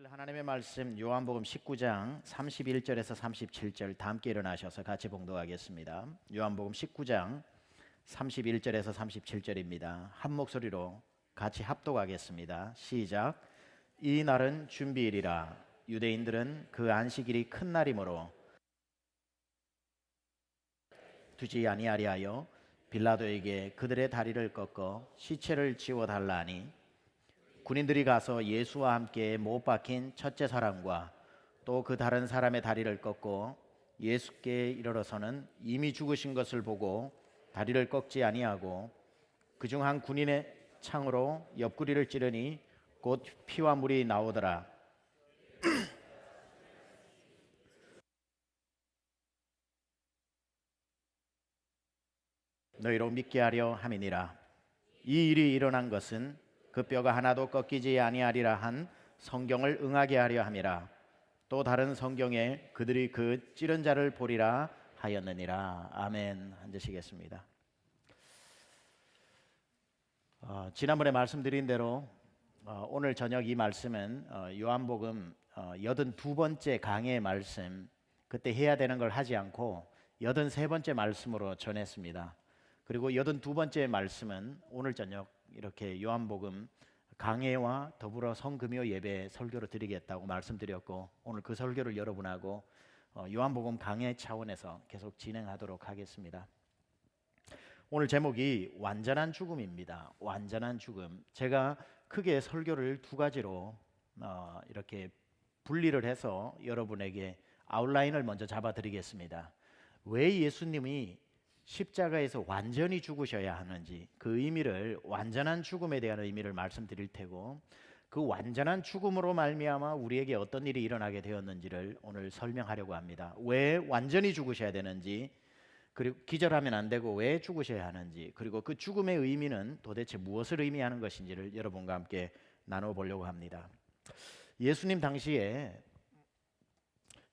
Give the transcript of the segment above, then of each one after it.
오늘 하나님의 말씀 요한복음 19장 31절에서 37절 다 함께 일어나셔서 같이 봉독하겠습니다. 요한복음 19장 31절에서 37절입니다. 한 목소리로 같이 합독하겠습니다. 시작. 이 날은 준비일이라 유대인들은 그 안식일이 큰 날이므로 두지 아니하리하여 빌라도에게 그들의 다리를 꺾어 시체를 지워달라 하니 군인들이 가서 예수와 함께 못 박힌 첫째 사람과 또 그 다른 사람의 다리를 꺾고 예수께 이르러서는 이미 죽으신 것을 보고 다리를 꺾지 아니하고 그중 한 군인의 창으로 옆구리를 찌르니 곧 피와 물이 나오더라. 너희로 믿게 하려 함이니라. 이 일이 일어난 것은 그 뼈가 하나도 꺾이지 아니하리라 한 성경을 응하게 하려 함이라. 또 다른 성경에 그들이 그 찌른 자를 보리라 하였느니라. 아멘. 앉으시겠습니다. 지난번에 말씀드린 대로 오늘 저녁 이 말씀은 요한복음 82번째 강해의 말씀, 그때 해야 되는 걸 하지 않고 83번째 말씀으로 전했습니다. 그리고 82번째 말씀은 오늘 저녁 이렇게 요한복음 강해와 더불어 성금요 예배 설교로 드리겠다고 말씀드렸고, 오늘 그 설교를 여러분하고 요한복음 강해 차원에서 계속 진행하도록 하겠습니다. 오늘 제목이 완전한 죽음입니다. 완전한 죽음. 제가 크게 설교를 두 가지로 이렇게 분리를 해서 여러분에게 아웃라인을 먼저 잡아드리겠습니다. 왜 예수님이 십자가에서 완전히 죽으셔야 하는지, 그 의미를, 완전한 죽음에 대한 의미를 말씀드릴 테고, 그 완전한 죽음으로 말미암아 우리에게 어떤 일이 일어나게 되었는지를 오늘 설명하려고 합니다. 왜 완전히 죽으셔야 되는지, 그리고 기절하면 안 되고 왜 죽으셔야 하는지, 그리고 그 죽음의 의미는 도대체 무엇을 의미하는 것인지를 여러분과 함께 나눠보려고 합니다. 예수님 당시에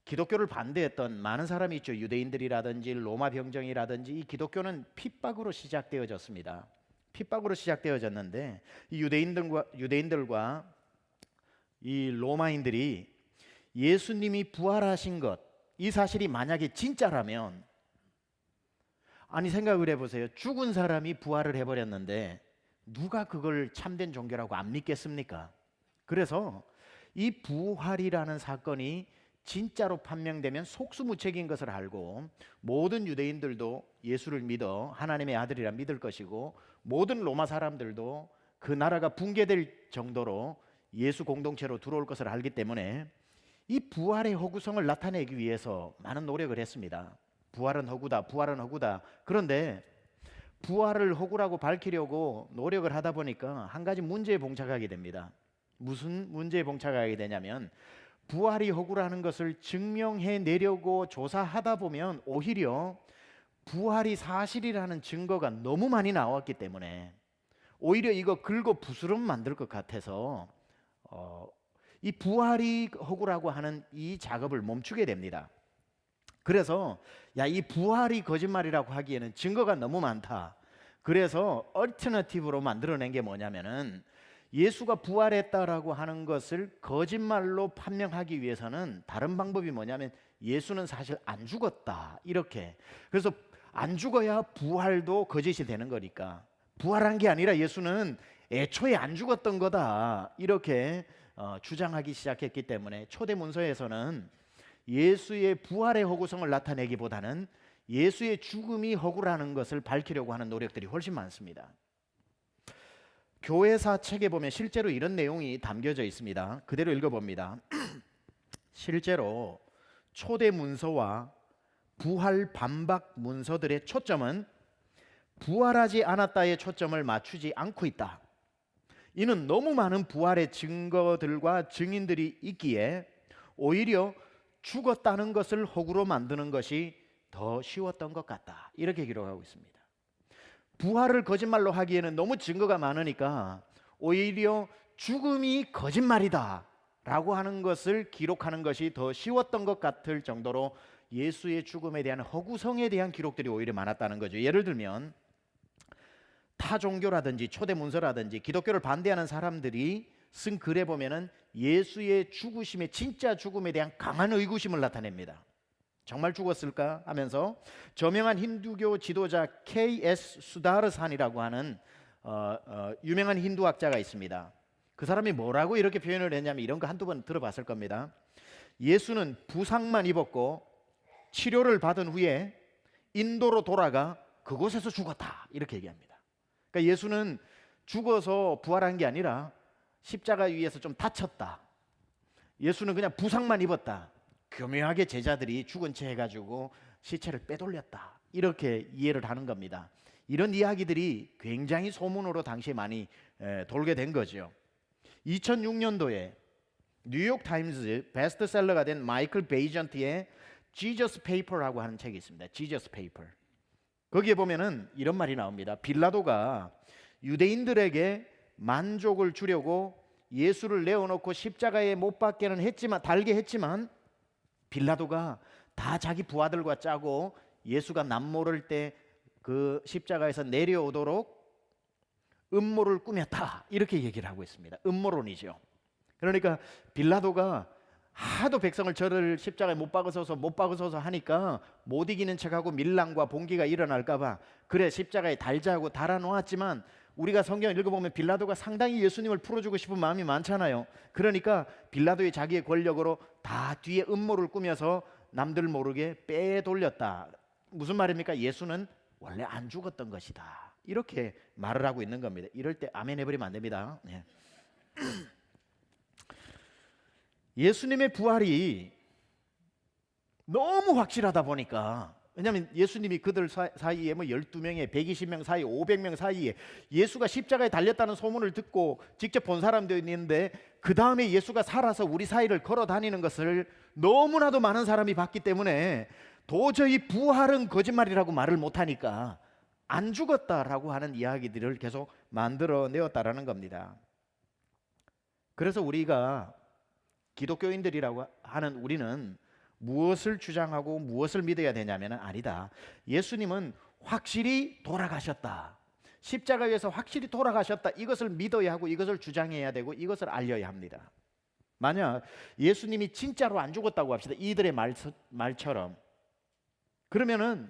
기독교를 반대했던 많은 사람이 있죠. 유대인들이라든지 로마 병정이라든지. 이 기독교는 핍박으로 시작되어졌습니다. 핍박으로 시작되어졌는데 이 유대인들과 이 로마인들이 예수님이 부활하신 것, 이 사실이 만약에 진짜라면, 아니 생각을 해보세요. 죽은 사람이 부활을 해버렸는데 누가 그걸 참된 종교라고 안 믿겠습니까? 그래서 이 부활이라는 사건이 진짜로 판명되면 속수무책인 것을 알고 모든 유대인들도 예수를 믿어 하나님의 아들이라 믿을 것이고, 모든 로마 사람들도 그 나라가 붕괴될 정도로 예수 공동체로 들어올 것을 알기 때문에 이 부활의 허구성을 나타내기 위해서 많은 노력을 했습니다. 부활은 허구다, 부활은 허구다. 그런데 부활을 허구라고 밝히려고 노력을 하다 보니까 한 가지 문제에 봉착하게 됩니다. 무슨 문제에 봉착하게 되냐면, 부활이 허구라는 것을 증명해 내려고 조사하다 보면 오히려 부활이 사실이라는 증거가 너무 많이 나왔기 때문에 오히려 이거 긁어 부스럼 만들 것 같아서 이 부활이 허구라고 하는 이 작업을 멈추게 됩니다. 그래서 이 부활이 거짓말이라고 하기에는 증거가 너무 많다. 그래서 얼터너티브로 만들어낸 게 뭐냐면은, 예수가 부활했다라고 하는 것을 거짓말로 판명하기 위해서는 다른 방법이 뭐냐면, 예수는 사실 안 죽었다, 이렇게. 그래서 안 죽어야 부활도 거짓이 되는 거니까 부활한 게 아니라 예수는 애초에 안 죽었던 거다, 이렇게 주장하기 시작했기 때문에 초대 문서에서는 예수의 부활의 허구성을 나타내기보다는 예수의 죽음이 허구라는 것을 밝히려고 하는 노력들이 훨씬 많습니다. 교회사 책에 보면 실제로 이런 내용이 담겨져 있습니다. 그대로 읽어봅니다. 실제로 초대 문서와 부활 반박 문서들의 초점은 부활하지 않았다에 초점을 맞추지 않고 있다. 이는 너무 많은 부활의 증거들과 증인들이 있기에 오히려 죽었다는 것을 허구로 만드는 것이 더 쉬웠던 것 같다, 이렇게 기록하고 있습니다. 부활을 거짓말로 하기에는 너무 증거가 많으니까 오히려 죽음이 거짓말이다 라고 하는 것을 기록하는 것이 더 쉬웠던 것 같을 정도로 예수의 죽음에 대한 허구성에 대한 기록들이 오히려 많았다는 거죠. 예를 들면 타 종교라든지 초대 문서라든지 기독교를 반대하는 사람들이 쓴 글에 보면은 예수의 죽으심의 진짜 죽음에 대한 강한 의구심을 나타냅니다. 정말 죽었을까 하면서 저명한 힌두교 지도자 K.S. 수다르산이라고 하는 유명한 힌두학자가 있습니다. 그 사람이 뭐라고 이렇게 표현을 했냐면 이런 거 한두 번 들어봤을 겁니다. 예수는 부상만 입었고 치료를 받은 후에 인도로 돌아가 그곳에서 죽었다 이렇게 얘기합니다. 그러니까 예수는 죽어서 부활한 게 아니라 십자가 위에서 좀 다쳤다. 예수는 그냥 부상만 입었다. 교묘하게 제자들이 죽은 채 해가지고 시체를 빼돌렸다. 이렇게 이해를 하는 겁니다. 이런 이야기들이 굉장히 소문으로 당시에 많이 돌게 된 거죠. 2006년도에 뉴욕 타임즈 베스트셀러가 된 마이클 베이전트의 Jesus Paper라고 하는 책이 있습니다. Jesus Paper. 거기에 보면은 이런 말이 나옵니다. 빌라도가 유대인들에게 만족을 주려고 예수를 내어놓고 십자가에 못 박게는 했지만 달게 했지만 빌라도가 다 자기 부하들과 짜고 예수가 남모를 때 그 십자가에서 내려오도록 음모를 꾸몄다 이렇게 얘기를 하고 있습니다. 음모론이죠. 그러니까 빌라도가 하도 백성을 저를 십자가에 못 박으소서 하니까 못 이기는 척하고 밀랑과 봉기가 일어날까 봐 그래 십자가에 달자고 달아놓았지만 우리가 성경을 읽어보면 빌라도가 상당히 예수님을 풀어주고 싶은 마음이 많잖아요. 그러니까 빌라도의 자기의 권력으로 다 뒤에 음모를 꾸며서 남들 모르게 빼돌렸다. 무슨 말입니까? 예수는 원래 안 죽었던 것이다. 이렇게 말을 하고 있는 겁니다. 이럴 때 아멘 해버리면 안 됩니다. 네. 예수님의 부활이 너무 확실하다 보니까 왜냐하면 예수님이 그들 사이에 뭐 12명에 120명 사이 500명 사이에 예수가 십자가에 달렸다는 소문을 듣고 직접 본 사람도 있는데 그 다음에 예수가 살아서 우리 사이를 걸어 다니는 것을 너무나도 많은 사람이 봤기 때문에 도저히 부활은 거짓말이라고 말을 못하니까 안 죽었다라고 하는 이야기들을 계속 만들어내었다라는 겁니다. 그래서 우리가 기독교인들이라고 하는 우리는 무엇을 주장하고 무엇을 믿어야 되냐면 아니다. 예수님은 확실히 돌아가셨다. 십자가 위에서 확실히 돌아가셨다. 이것을 믿어야 하고 이것을 주장해야 되고 이것을 알려야 합니다. 만약 예수님이 진짜로 안 죽었다고 합시다. 이들의 말처럼. 그러면은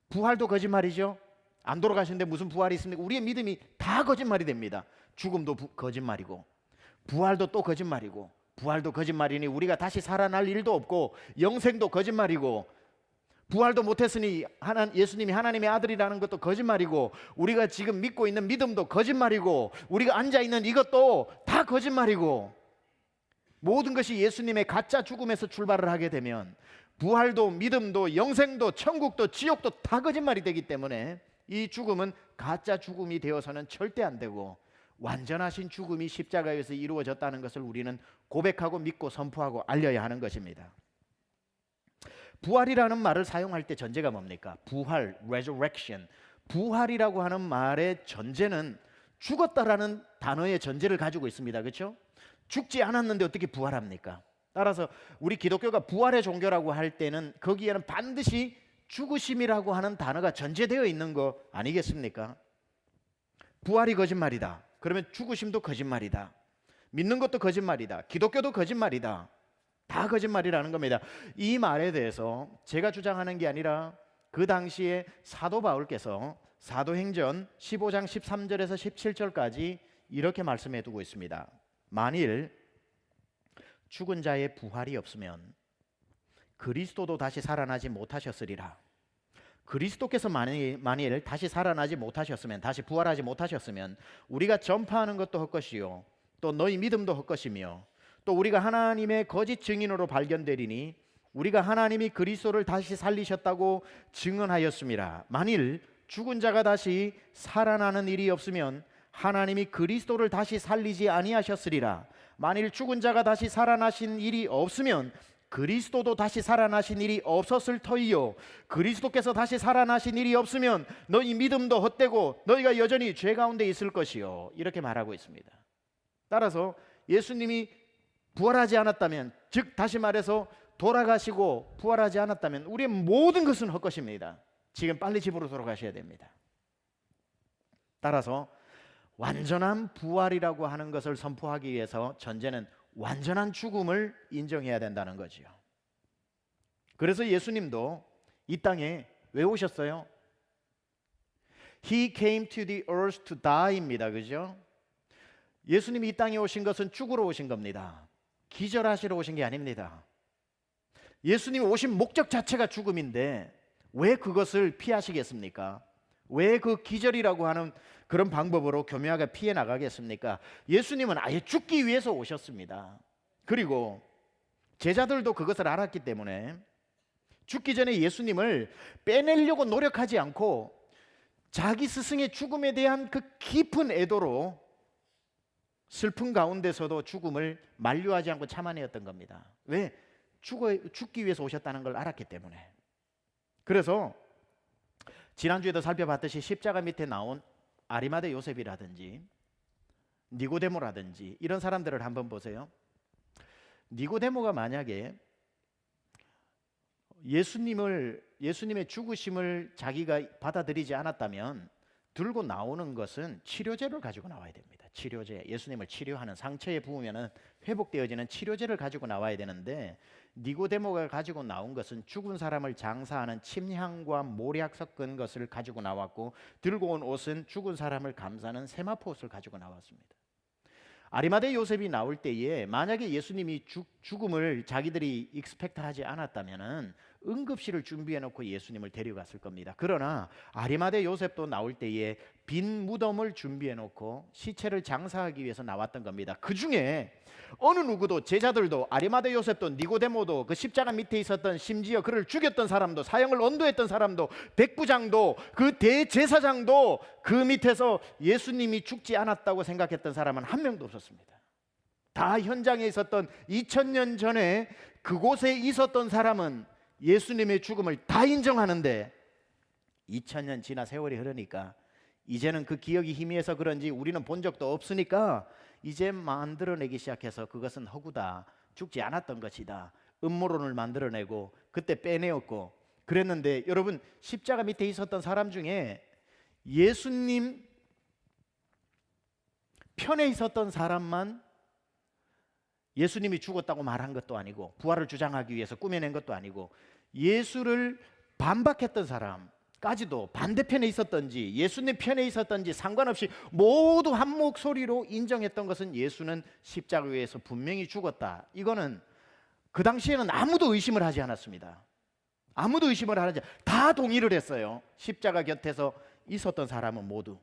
부활도 거짓말이죠. 안 돌아가셨는데 무슨 부활이 있습니까? 우리의 믿음이 다 거짓말이 됩니다. 죽음도 거짓말이고 부활도 또 거짓말이고 부활도 거짓말이니 우리가 다시 살아날 일도 없고 영생도 거짓말이고 부활도 못했으니 예수님이 하나님의 아들이라는 것도 거짓말이고 우리가 지금 믿고 있는 믿음도 거짓말이고 우리가 앉아있는 이것도 다 거짓말이고 모든 것이 예수님의 가짜 죽음에서 출발을 하게 되면 부활도 믿음도 영생도 천국도 지옥도 다 거짓말이 되기 때문에 이 죽음은 가짜 죽음이 되어서는 절대 안 되고 완전하신 죽음이 십자가에서 이루어졌다는 것을 우리는 고백하고 믿고 선포하고 알려야 하는 것입니다. 부활이라는 말을 사용할 때 전제가 뭡니까? 부활, resurrection. 부활이라고 하는 말의 전제는 죽었다라는 단어의 전제를 가지고 있습니다. 그렇죠? 죽지 않았는데 어떻게 부활합니까? 따라서 우리 기독교가 부활의 종교라고 할 때는 거기에는 반드시 죽으심이라고 하는 단어가 전제되어 있는 거 아니겠습니까? 부활이 거짓말이다. 그러면 죽으심도 거짓말이다. 믿는 것도 거짓말이다. 기독교도 거짓말이다. 다 거짓말이라는 겁니다. 이 말에 대해서 제가 주장하는 게 아니라 그 당시에 사도 바울께서 사도행전 15장 13절에서 17절까지 이렇게 말씀해 두고 있습니다. 만일 죽은 자의 부활이 없으면 그리스도도 다시 살아나지 못하셨으리라. 그리스도께서 만일 다시 살아나지 못하셨으면, 다시 부활하지 못하셨으면 우리가 전파하는 것도 헛것이요 또 너희 믿음도 헛것이며 또 우리가 하나님의 거짓 증인으로 발견되리니 우리가 하나님이 그리스도를 다시 살리셨다고 증언하였음이라. 만일 죽은 자가 다시 살아나는 일이 없으면 하나님이 그리스도를 다시 살리지 아니하셨으리라. 만일 죽은 자가 다시 살아나신 일이 없으면 그리스도도 다시 살아나신 일이 없었을 터이요 그리스도께서 다시 살아나신 일이 없으면 너희 믿음도 헛되고 너희가 여전히 죄 가운데 있을 것이요 이렇게 말하고 있습니다. 따라서 예수님이 부활하지 않았다면, 즉 다시 말해서 돌아가시고 부활하지 않았다면 우리의 모든 것은 헛것입니다. 지금 빨리 집으로 돌아가셔야 됩니다. 따라서 완전한 부활이라고 하는 것을 선포하기 위해서 전제는 완전한 죽음을 인정해야 된다는 거지요. 그래서 예수님도 이 땅에 왜 오셨어요? He came to the earth to die입니다. 그죠? 예수님이 이 땅에 오신 것은 죽으러 오신 겁니다. 기절하시러 오신 게 아닙니다. 예수님이 오신 목적 자체가 죽음인데 왜 그것을 피하시겠습니까? 왜 그 기절이라고 하는 그런 방법으로 교묘하게 피해 나가겠습니까? 예수님은 아예 죽기 위해서 오셨습니다. 그리고 제자들도 그것을 알았기 때문에 죽기 전에 예수님을 빼내려고 노력하지 않고 자기 스승의 죽음에 대한 그 깊은 애도로 슬픈 가운데서도 죽음을 만류하지 않고 참아내었던 겁니다. 왜? 죽기 위해서 오셨다는 걸 알았기 때문에. 그래서 지난주에도 살펴봤듯이 십자가 밑에 나온 아리마대 요셉이라든지 니고데모라든지 이런 사람들을 한번 보세요. 니고데모가 만약에 예수님의 죽으심을 자기가 받아들이지 않았다면 들고 나오는 것은 치료제를 가지고 나와야 됩니다. 치료제, 예수님을 치료하는, 상처에 부으면 회복되어지는 치료제를 가지고 나와야 되는데 니고데모가 가지고 나온 것은 죽은 사람을 장사하는 침향과 모략 섞은 것을 가지고 나왔고, 들고 온 옷은 죽은 사람을 감싸는 세마포 옷을 가지고 나왔습니다. 아리마대 요셉이 나올 때에 만약에 예수님이 죽음을 자기들이 익스펙트하지 않았다면 응급실을 준비해 놓고 예수님을 데려갔을 겁니다. 그러나 아리마대 요셉도 나올 때에 빈 무덤을 준비해 놓고 시체를 장사하기 위해서 나왔던 겁니다. 그 중에 어느 누구도, 제자들도, 아리마대 요셉도, 니고데모도, 그 십자가 밑에 있었던, 심지어 그를 죽였던 사람도, 사형을 언도했던 사람도, 백부장도, 그 대제사장도 그 밑에서 예수님이 죽지 않았다고 생각했던 사람은 한 명도 없었습니다. 다 현장에 있었던, 2000년 전에 그곳에 있었던 사람은 예수님의 죽음을 다 인정하는데 2000년 지나 세월이 흐르니까 이제는 그 기억이 희미해서 그런지 우리는 본 적도 없으니까 이제 만들어내기 시작해서 그것은 허구다, 죽지 않았던 것이다, 음모론을 만들어내고 그때 빼내었고 그랬는데, 여러분, 십자가 밑에 있었던 사람 중에 예수님 편에 있었던 사람만 예수님이 죽었다고 말한 것도 아니고 부활을 주장하기 위해서 꾸며낸 것도 아니고 예수를 반박했던 사람까지도 반대편에 있었던지 예수님 편에 있었던지 상관없이 모두 한 목소리로 인정했던 것은 예수는 십자가 위에서 분명히 죽었다. 이거는 그 당시에는 아무도 의심을 하지 않았습니다. 아무도 의심을 하지 않았죠. 다 동의를 했어요. 십자가 곁에서 있었던 사람은 모두.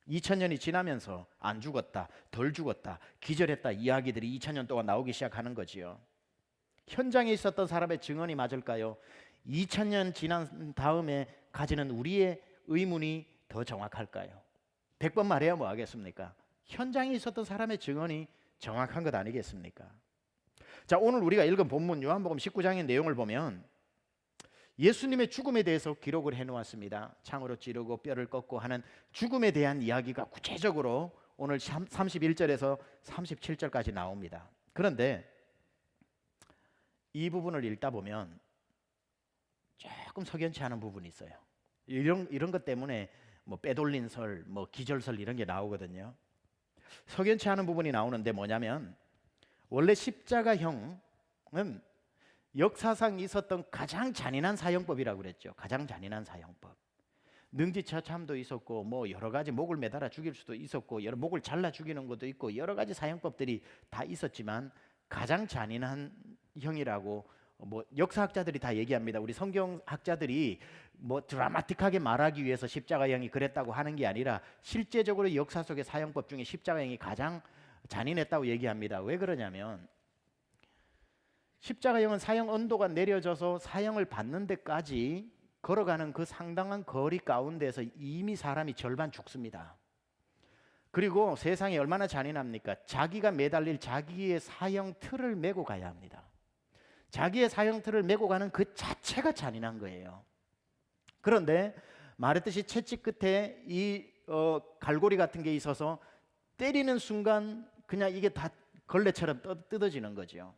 2000년이 지나면서 안 죽었다, 덜 죽었다, 기절했다 이야기들이 2000년 동안 나오기 시작하는 거지요. 현장에 있었던 사람의 증언이 맞을까요? 2000년 지난 다음에 가지는 우리의 의문이 더 정확할까요? 100번 말해야 뭐 하겠습니까? 현장에 있었던 사람의 증언이 정확한 것 아니겠습니까? 자, 오늘 우리가 읽은 본문 요한복음 19장의 내용을 보면 예수님의 죽음에 대해서 기록을 해놓았습니다. 창으로 찌르고 뼈를 꺾고 하는 죽음에 대한 이야기가 구체적으로 오늘 31절에서 37절까지 나옵니다. 그런데 이 부분을 읽다 보면 조금 석연치 않은 부분이 있어요. 이런 것 때문에 뭐 빼돌린 설, 뭐 기절설 이런 게 나오거든요. 석연치 않은 부분이 나오는데 뭐냐면, 원래 십자가형은 역사상 있었던 가장 잔인한 사형법이라고 그랬죠. 가장 잔인한 사형법. 능지처참도 있었고 뭐 여러 가지, 목을 매달아 죽일 수도 있었고 목을 잘라 죽이는 것도 있고 여러 가지 사형법들이 다 있었지만 가장 잔인한 형이라고 뭐 역사학자들이 다 얘기합니다. 우리 성경학자들이 뭐 드라마틱하게 말하기 위해서 십자가형이 그랬다고 하는 게 아니라 실제적으로 역사 속의 사형법 중에 십자가형이 가장 잔인했다고 얘기합니다. 왜 그러냐면 십자가형은 사형 언도가 내려져서 사형을 받는 데까지 걸어가는 그 상당한 거리 가운데서 이미 사람이 절반 죽습니다. 그리고 세상이 얼마나 잔인합니까? 자기가 매달릴 자기의 사형 틀을 메고 가야 합니다. 자기의 사형 틀을 메고 가는 그 자체가 잔인한 거예요. 그런데 말했듯이 채찍 끝에 이 갈고리 같은 게 있어서 때리는 순간 그냥 이게 다 걸레처럼 뜯어지는 거죠.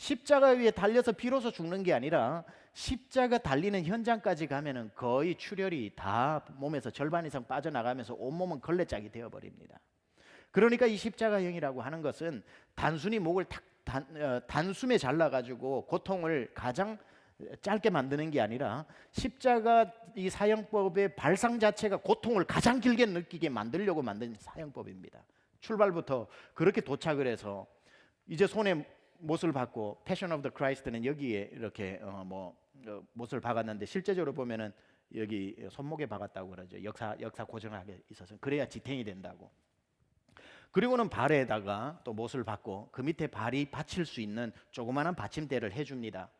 십자가 위에 달려서 비로소 죽는 게 아니라 십자가 달리는 현장까지 가면은 거의 출혈이 다 몸에서 절반 이상 빠져나가면서 온몸은 걸레짝이 되어버립니다. 그러니까 이 십자가형이라고 하는 것은 단순히 목을 단숨에 잘라가지고 고통을 가장 짧게 만드는 게 아니라 십자가 이 사형법의 발상 자체가 고통을 가장 길게 느끼게 만들려고 만든 사형법입니다. 출발부터 그렇게 도착을 해서 이제 손에 못을 박고 패션 오브 더 크라이스트는 여기에 이렇게 못을 박았는데 실제적으로 보면은 여기 손목에 박았다고 그러죠. 역사 고정하게 있어서 그래야 지탱이 된다고. 그리고는 발에다가 또 못을 박고 그 밑에 발이 받칠 수 있는 조그마한 받침대를 해줍니다.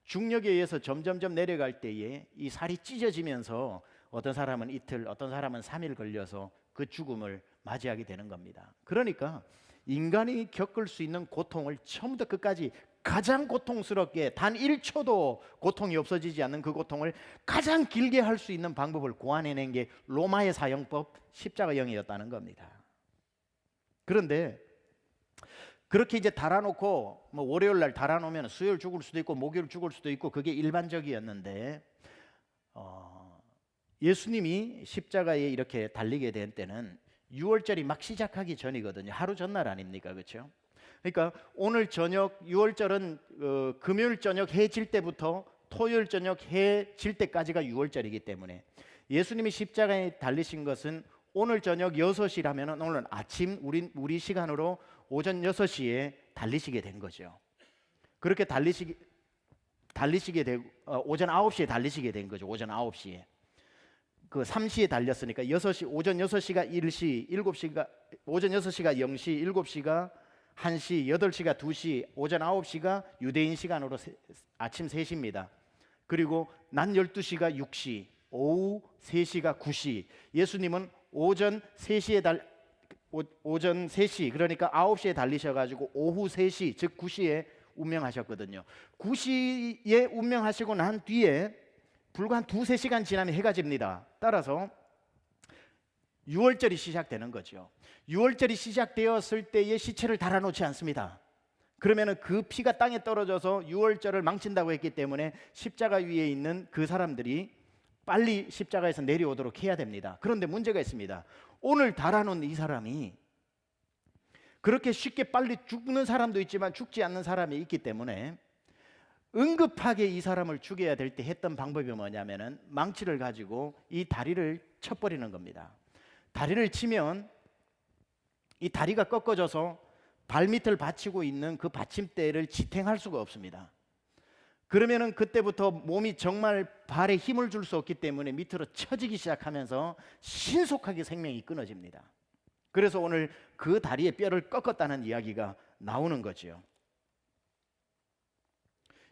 중력에 의해서 점점점 내려갈 때에 이 살이 찢어지면서 어떤 사람은 이틀, 어떤 사람은 3일 걸려서 그 죽음을 맞이하게 되는 겁니다. 그러니까 인간이 겪을 수 있는 고통을 처음부터 끝까지 가장 고통스럽게 단 1초도 고통이 없어지지 않는 그 고통을 가장 길게 할 수 있는 방법을 고안해낸 게 로마의 사형법 십자가형이었다는 겁니다. 그런데 그렇게 이제 달아놓고 월요일 날 달아놓으면 수요일 죽을 수도 있고 목요일 죽을 수도 있고 그게 일반적이었는데 예수님이 십자가에 이렇게 달리게 된 때는 6월절이 막 시작하기 전이거든요. 하루 전날 아닙니까? 그렇죠? 그러니까 오늘 저녁 6월절은 금요일 저녁 해 질 때부터 토요일 저녁 해 질 때까지가 6월절이기 때문에 예수님이 십자가에 달리신 것은 오늘 저녁 6시라면 오늘 아침 우리 시간으로 오전 6시에 달리시게 된 거죠. 그렇게 달리시게 되고 오전 9시에 달리시게 된 거죠. 오전 9시에. 그 3시에 달렸으니까 6시 오전 6시가 1시, 7시가 오전 6시가 0시, 7시가 1시, 8시가 2시, 오전 9시가 유대인 시간으로 아침 3시입니다. 그리고 낮 12시가 6시, 오후 3시가 9시. 예수님은 오전 3시 그러니까 9시에 달리셔가지고 오후 3시 즉 9시에 운명하셨거든요. 9시에 운명하시고 난 뒤에 불과 한 2-3시간 지나면 해가 집니다. 따라서 6월절이 시작되는 거죠. 6월절이 시작되었을 때의 시체를 달아놓지 않습니다. 그러면 그 피가 땅에 떨어져서 6월절을 망친다고 했기 때문에 십자가 위에 있는 그 사람들이 빨리 십자가에서 내려오도록 해야 됩니다. 그런데 문제가 있습니다. 오늘 달아놓은 이 사람이 그렇게 쉽게 빨리 죽는 사람도 있지만 죽지 않는 사람이 있기 때문에 응급하게 이 사람을 죽여야 될 때 했던 방법이 뭐냐면은 망치를 가지고 이 다리를 쳐버리는 겁니다. 다리를 치면 이 다리가 꺾어져서 발밑을 받치고 있는 그 받침대를 지탱할 수가 없습니다. 그러면은 그때부터 몸이 정말 발에 힘을 줄 수 없기 때문에 밑으로 처지기 시작하면서 신속하게 생명이 끊어집니다. 그래서 오늘 그 다리의 뼈를 꺾었다는 이야기가 나오는 거죠.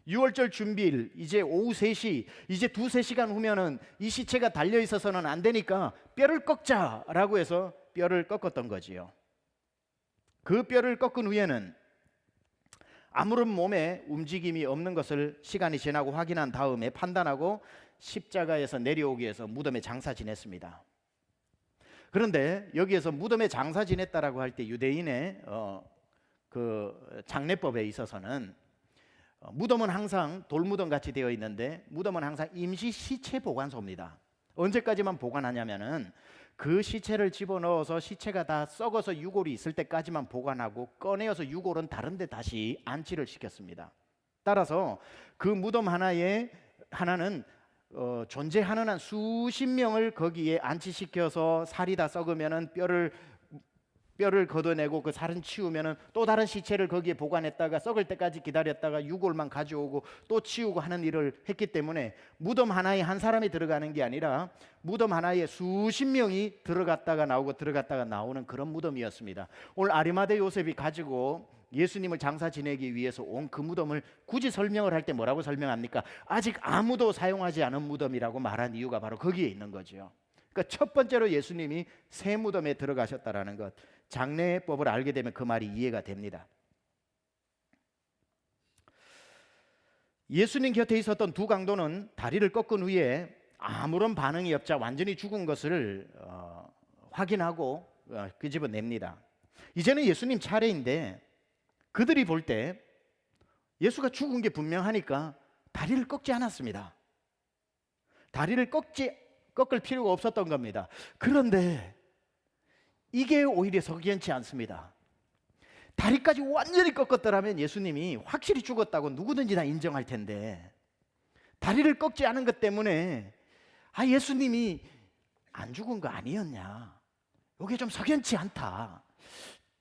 6월절 준비일 이제 오후 3시 이제 2-3시간 후면은 이 시체가 달려 있어서는 안 되니까 뼈를 꺾자라고 해서 뼈를 꺾었던 거지요. 그 뼈를 꺾은 후에는 아무런 몸에 움직임이 없는 것을 시간이 지나고 확인한 다음에 판단하고 십자가에서 내려오기 위해서 무덤에 장사 지냈습니다. 그런데 여기에서 무덤에 장사 지냈다라고 할 때 유대인의 그 장례법에 있어서는 무덤은 항상 돌무덤 같이 되어 있는데 무덤은 항상 임시 시체 보관소입니다. 언제까지만 보관하냐면은 그 시체를 집어넣어서 시체가 다 썩어서 유골이 있을 때까지만 보관하고 꺼내어서 유골은 다른 데 다시 안치를 시켰습니다. 따라서 그 무덤 하나는 존재하는 한 수십 명을 거기에 안치시켜서 살이 다 썩으면은 뼈를 걷어내고 그 살은 치우면은 또 다른 시체를 거기에 보관했다가 썩을 때까지 기다렸다가 유골만 가져오고 또 치우고 하는 일을 했기 때문에 무덤 하나에 한 사람이 들어가는 게 아니라 무덤 하나에 수십 명이 들어갔다가 나오는 그런 무덤이었습니다. 오늘 아리마대 요셉이 가지고 예수님을 장사 지내기 위해서 온 그 무덤을 굳이 설명을 할 때 뭐라고 설명합니까? 아직 아무도 사용하지 않은 무덤이라고 말한 이유가 바로 거기에 있는 거죠. 그러니까 첫 번째로 예수님이 새 무덤에 들어가셨다라는 것, 장례법을 알게 되면 그 말이 이해가 됩니다. 예수님 곁에 있었던 두 강도는 다리를 꺾은 후에 아무런 반응이 없자 완전히 죽은 것을 확인하고 끄집어냅니다. 이제는 예수님 차례인데 그들이 볼 때 예수가 죽은 게 분명하니까 다리를 꺾지 않았습니다. 다리를 꺾을 필요가 없었던 겁니다. 그런데 이게 오히려 석연치 않습니다. 다리까지 완전히 꺾었더라면 예수님이 확실히 죽었다고 누구든지 다 인정할 텐데, 다리를 꺾지 않은 것 때문에 예수님이 안 죽은 거 아니었냐, 이게 좀 석연치 않다.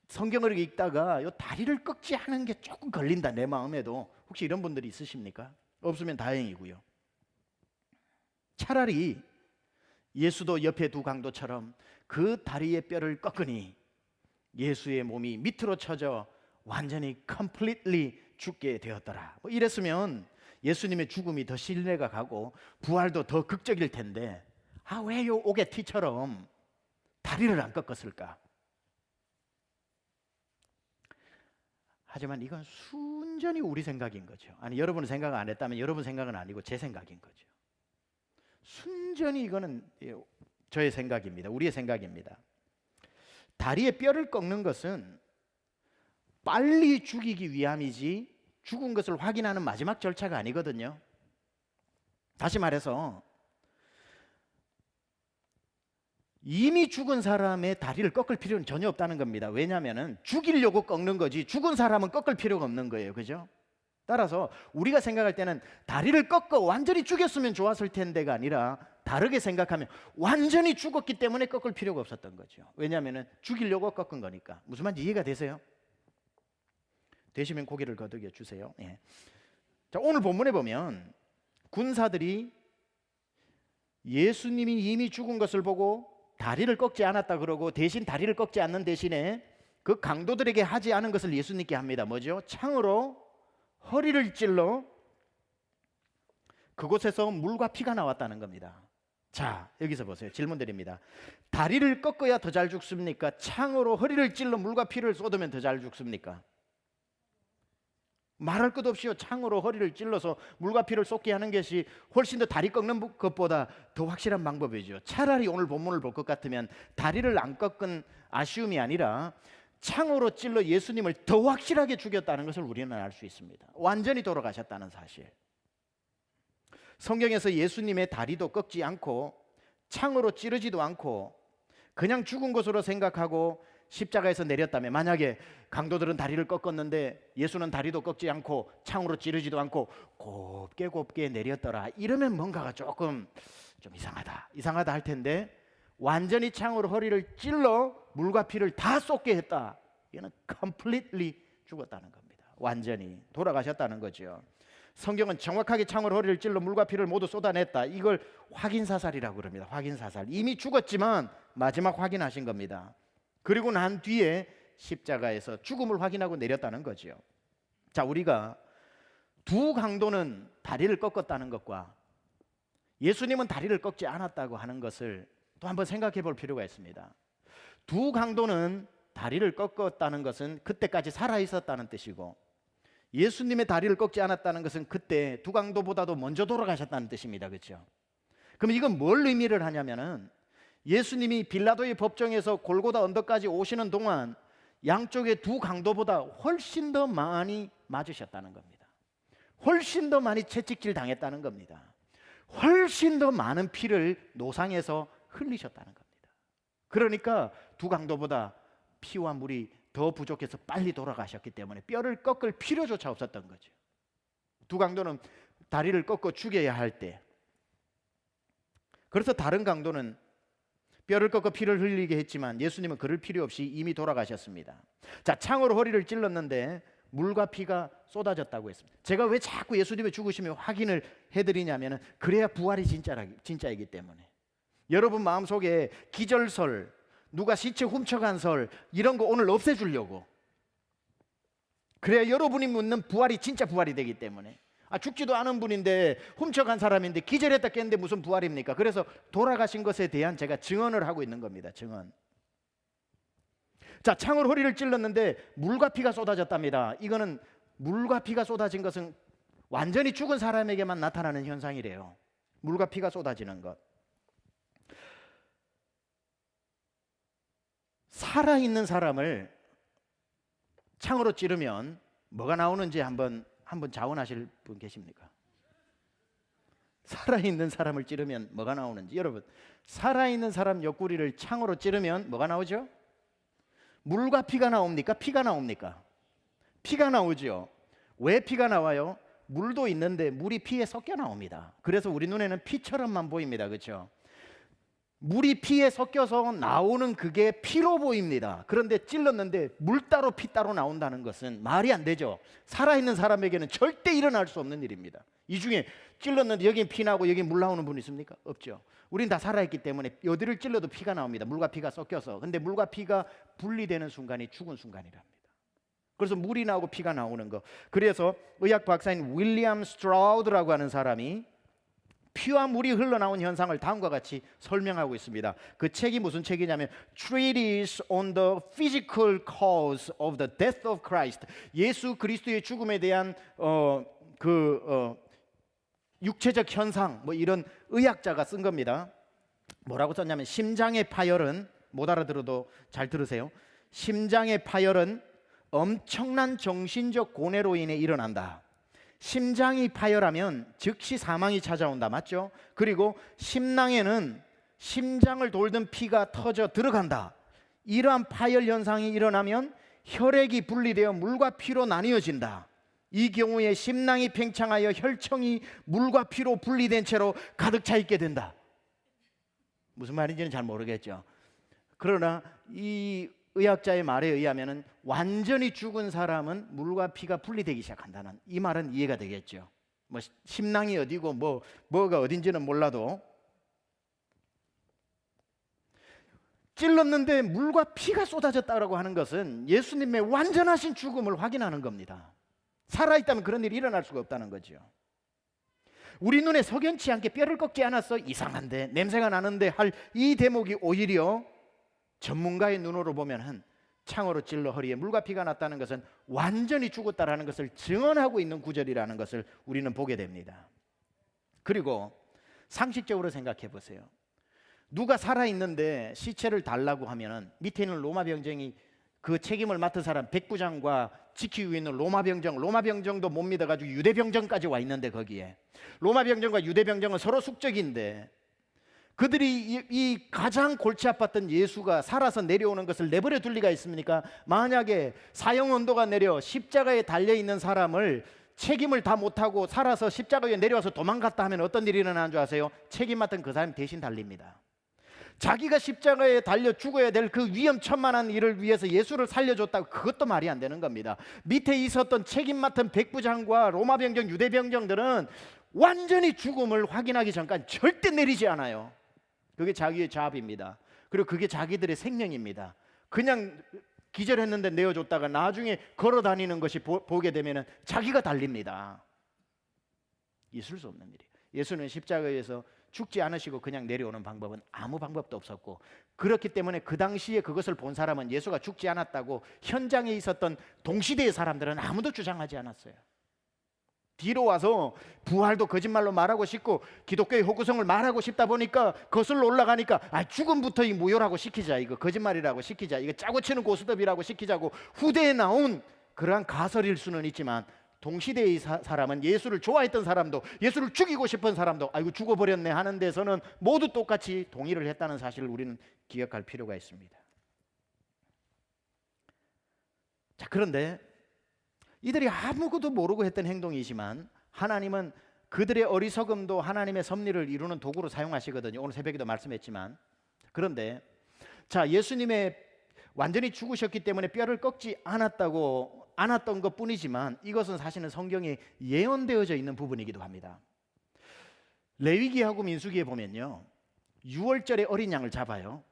성경을 읽다가 요 다리를 꺾지 않은 게 조금 걸린다, 내 마음에도. 혹시 이런 분들이 있으십니까? 없으면 다행이고요. 차라리 예수도 옆에 두 강도처럼 그 다리의 뼈를 꺾으니 예수의 몸이 밑으로 쳐져 완전히 completely 죽게 되었더라. 이랬으면 예수님의 죽음이 더 신뢰가 가고 부활도 더 극적일 텐데, 왜 요 오게티처럼 다리를 안 꺾었을까? 하지만 이건 순전히 우리 생각인 거죠. 아니, 여러분은 생각 안 했다면 여러분 생각은 아니고 제 생각인 거죠. 순전히 이거는 저의 생각입니다. 우리의 생각입니다. 다리의 뼈를 꺾는 것은 빨리 죽이기 위함이지 죽은 것을 확인하는 마지막 절차가 아니거든요. 다시 말해서 이미 죽은 사람의 다리를 꺾을 필요는 전혀 없다는 겁니다. 왜냐하면 죽이려고 꺾는 거지 죽은 사람은 꺾을 필요가 없는 거예요. 그죠? 따라서 우리가 생각할 때는 다리를 꺾어 완전히 죽였으면 좋았을 텐데가 아니라, 다르게 생각하면 완전히 죽었기 때문에 꺾을 필요가 없었던 거죠. 왜냐하면 죽이려고 꺾은 거니까. 무슨 말인지 이해가 되세요? 되시면 고개를 거두게 주세요. 예. 자, 오늘 본문에 보면 군사들이 예수님이 이미 죽은 것을 보고 다리를 꺾지 않았다 그러고, 대신 다리를 꺾지 않는 대신에 그 강도들에게 하지 않은 것을 예수님께 합니다. 뭐죠? 창으로 허리를 찔러 그곳에서 물과 피가 나왔다는 겁니다. 자, 여기서 보세요. 질문 드립니다. 다리를 꺾어야 더 잘 죽습니까? 창으로 허리를 찔러 물과 피를 쏟으면 더 잘 죽습니까? 말할 것 없이요, 창으로 허리를 찔러서 물과 피를 쏟게 하는 것이 훨씬 더 다리 꺾는 것보다 더 확실한 방법이죠. 차라리 오늘 본문을 볼 것 같으면 다리를 안 꺾은 아쉬움이 아니라 창으로 찔러 예수님을 더 확실하게 죽였다는 것을 우리는 알 수 있습니다. 완전히 돌아가셨다는 사실. 성경에서 예수님의 다리도 꺾지 않고 창으로 찌르지도 않고 그냥 죽은 것으로 생각하고 십자가에서 내렸다면, 만약에 강도들은 다리를 꺾었는데 예수는 다리도 꺾지 않고 창으로 찌르지도 않고 곱게 내렸더라, 이러면 뭔가가 조금 좀 이상하다 할 텐데, 완전히 창으로 허리를 찔러 물과 피를 다 쏟게 했다. 이거는 completely 죽었다는 겁니다. 완전히 돌아가셨다는 거죠. 성경은 정확하게 창으로 허리를 찔러 물과 피를 모두 쏟아냈다. 이걸 확인사살이라고 그럽니다. 확인사살. 이미 죽었지만 마지막 확인하신 겁니다. 그리고 난 뒤에 십자가에서 죽음을 확인하고 내렸다는 거죠. 자, 우리가 두 강도는 다리를 꺾었다는 것과 예수님은 다리를 꺾지 않았다고 하는 것을 또 한번 생각해 볼 필요가 있습니다. 두 강도는 다리를 꺾었다는 것은 그때까지 살아 있었다는 뜻이고, 예수님의 다리를 꺾지 않았다는 것은 그때 두 강도보다도 먼저 돌아가셨다는 뜻입니다. 그렇죠? 그럼 이건 뭘 의미를 하냐면은, 예수님이 빌라도의 법정에서 골고다 언덕까지 오시는 동안 양쪽의 두 강도보다 훨씬 더 많이 맞으셨다는 겁니다. 훨씬 더 많이 채찍질 당했다는 겁니다. 훨씬 더 많은 피를 노상에서 흘리셨다는 겁니다. 그러니까 두 강도보다 피와 물이 더 부족해서 빨리 돌아가셨기 때문에 뼈를 꺾을 필요조차 없었던 거죠. 두 강도는 다리를 꺾어 죽여야 할 때, 그래서 다른 강도는 뼈를 꺾어 피를 흘리게 했지만 예수님은 그럴 필요 없이 이미 돌아가셨습니다. 자, 창으로 허리를 찔렀는데 물과 피가 쏟아졌다고 했습니다. 제가 왜 자꾸 예수님의 죽으심을 확인을 해드리냐면, 그래야 부활이 진짜이기 때문에. 여러분 마음속에 기절설, 누가 시체 훔쳐간 설, 이런 거 오늘 없애주려고. 그래야 여러분이 묻는 부활이 진짜 부활이 되기 때문에. 죽지도 않은 분인데, 훔쳐간 사람인데 기절했다 깼는데 무슨 부활입니까? 그래서 돌아가신 것에 대한 제가 증언을 하고 있는 겁니다. 증언. 자, 창으로 허리를 찔렀는데 물과 피가 쏟아졌답니다. 이거는 물과 피가 쏟아진 것은 완전히 죽은 사람에게만 나타나는 현상이래요. 물과 피가 쏟아지는 것. 살아있는 사람을 창으로 찌르면 뭐가 나오는지 한번 한번 자원하실 분 계십니까? 살아있는 사람을 찌르면 뭐가 나오는지. 여러분, 살아있는 사람 옆구리를 창으로 찌르면 뭐가 나오죠? 물과 피가 나옵니까? 피가 나옵니까? 피가 나오죠. 왜 피가 나와요? 물도 있는데 물이 피에 섞여 나옵니다. 그래서 우리 눈에는 피처럼만 보입니다. 그렇죠? 물이 피에 섞여서 나오는 그게 피로 보입니다. 그런데 찔렀는데 물 따로 피 따로 나온다는 것은 말이 안 되죠. 살아있는 사람에게는 절대 일어날 수 없는 일입니다. 이 중에 찔렀는데 여기 피 나고 여기 물 나오는 분 있습니까? 없죠. 우린 다 살아있기 때문에 어디를 찔러도 피가 나옵니다. 물과 피가 섞여서. 근데 물과 피가 분리되는 순간이 죽은 순간이랍니다. 그래서 물이 나오고 피가 나오는 거. 그래서 의학 박사인 윌리엄 스트라우드라고 하는 사람이 피와 물이 흘러나온 현상을 다음과 같이 설명하고 있습니다. 그 책이 무슨 책이냐면 Treatise on the Physical Cause of the Death of Christ. 예수 그리스도의 죽음에 대한 육체적 현상, 뭐 이런 의학자가 쓴 겁니다. 뭐라고 썼냐면 심장의 파열은, 못 알아들어도 잘 들으세요. 심장의 파열은 엄청난 정신적 고뇌로 인해 일어난다. 심장이 파열하면 즉시 사망이 찾아온다. 맞죠? 그리고 심낭에는 심장을 돌던 피가 터져 들어간다. 이러한 파열 현상이 일어나면 혈액이 분리되어 물과 피로 나뉘어진다. 이 경우에 심낭이 팽창하여 혈청이 물과 피로 분리된 채로 가득 차 있게 된다. 무슨 말인지는 잘 모르겠죠. 그러나 이 의학자의 말에 의하면은 완전히 죽은 사람은 물과 피가 분리되기 시작한다는 이 말은 이해가 되겠죠. 뭐 심낭이 어디고 뭐가 어딘지는 몰라도 찔렀는데 물과 피가 쏟아졌다고 하는 것은 예수님의 완전하신 죽음을 확인하는 겁니다. 살아있다면 그런 일이 일어날 수가 없다는 거죠. 우리 눈에 석연치 않게 뼈를 꺾지 않았어 이상한데 냄새가 나는데 할 이 대목이 오히려 전문가의 눈으로 보면은 창으로 찔러 허리에 물과 피가 났다는 것은 완전히 죽었다라는 것을 증언하고 있는 구절이라는 것을 우리는 보게 됩니다. 그리고 상식적으로 생각해 보세요. 누가 살아있는데 시체를 달라고 하면은 밑에 있는 로마 병정이 그 책임을 맡은 사람 백부장과 지키고 있는 로마 병정도 못 믿어가지고 유대 병정까지 와 있는데 거기에 로마 병정과 유대 병정은 서로 숙적인데 그들이 이 가장 골치 아팠던 예수가 살아서 내려오는 것을 내버려 둘 리가 있습니까? 만약에 사형언도가 내려 십자가에 달려있는 사람을 책임을 다 못하고 살아서 십자가에 내려와서 도망갔다 하면 어떤 일이 일어나는 줄 아세요? 책임 맡은 그 사람이 대신 달립니다. 자기가 십자가에 달려 죽어야 될 그 위험천만한 일을 위해서 예수를 살려줬다고 그것도 말이 안 되는 겁니다. 밑에 있었던 책임 맡은 백부장과 로마 병정, 유대 병정들은 완전히 죽음을 확인하기 전까지 절대 내리지 않아요. 그게 자기의 자업입니다. 그리고 그게 자기들의 생명입니다. 그냥 기절했는데 내어줬다가 나중에 걸어다니는 것이 보게 되면 자기가 달립니다. 있을 수 없는 일이에요. 예수는 십자가에서 죽지 않으시고 그냥 내려오는 방법은 아무 방법도 없었고, 그렇기 때문에 그 당시에 그것을 본 사람은 예수가 죽지 않았다고 현장에 있었던 동시대의 사람들은 아무도 주장하지 않았어요. 뒤로 와서 부활도 거짓말로 말하고 싶고 기독교의 호구성을 말하고 싶다 보니까 거슬러 올라가니까 죽음부터 이 무효라고 시키자, 이거 거짓말이라고 시키자, 이거 짜고 치는 고스톱이라고 시키자고 후대에 나온 그러한 가설일 수는 있지만, 동시대의 사람은 예수를 좋아했던 사람도 예수를 죽이고 싶은 사람도 아이고 죽어버렸네 하는 데서는 모두 똑같이 동의를 했다는 사실을 우리는 기억할 필요가 있습니다. 자, 그런데 이들이 아무것도 모르고 했던 행동이지만 하나님은 그들의 어리석음도 하나님의 섭리를 이루는 도구로 사용하시거든요. 오늘 새벽에도 말씀했지만. 그런데 자, 예수님의 완전히 죽으셨기 때문에 뼈를 꺾지 않았던 것 뿐이지만 이것은 사실은 성경에 예언되어져 있는 부분이기도 합니다. 레위기하고 민수기에 보면요, 유월절에 어린 양을 잡아요.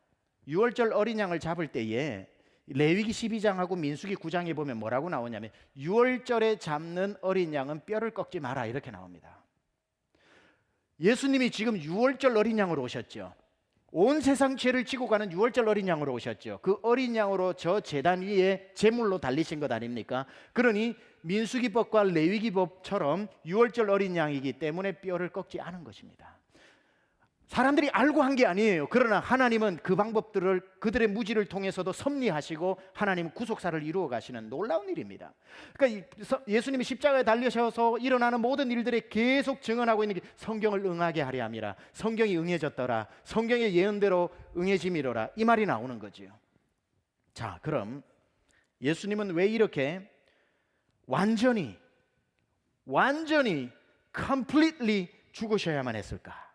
유월절 어린 양을 잡을 때에 레위기 12장하고 민수기 9장에 보면 뭐라고 나오냐면 유월절에 잡는 어린 양은 뼈를 꺾지 마라, 이렇게 나옵니다. 예수님이 지금 유월절 어린 양으로 오셨죠. 온 세상 죄를 지고 가는 유월절 어린 양으로 오셨죠. 그 어린 양으로 저 제단 위에 제물로 달리신 것 아닙니까? 그러니 민수기법과 레위기법처럼 유월절 어린 양이기 때문에 뼈를 꺾지 않은 것입니다. 사람들이 알고 한 게 아니에요. 그러나 하나님은 그 방법들을 그들의 무지를 통해서도 섭리하시고 하나님은 구속사를 이루어 가시는 놀라운 일입니다. 그러니까 예수님이 십자가에 달리셔서 일어나는 모든 일들에 계속 증언하고 있는 게 성경을 응하게 하려 함이라. 성경이 응해졌더라. 성경의 예언대로 응해짐이로라. 이 말이 나오는 거지요. 자, 그럼 예수님은 왜 이렇게 완전히 completely 죽으셔야만 했을까?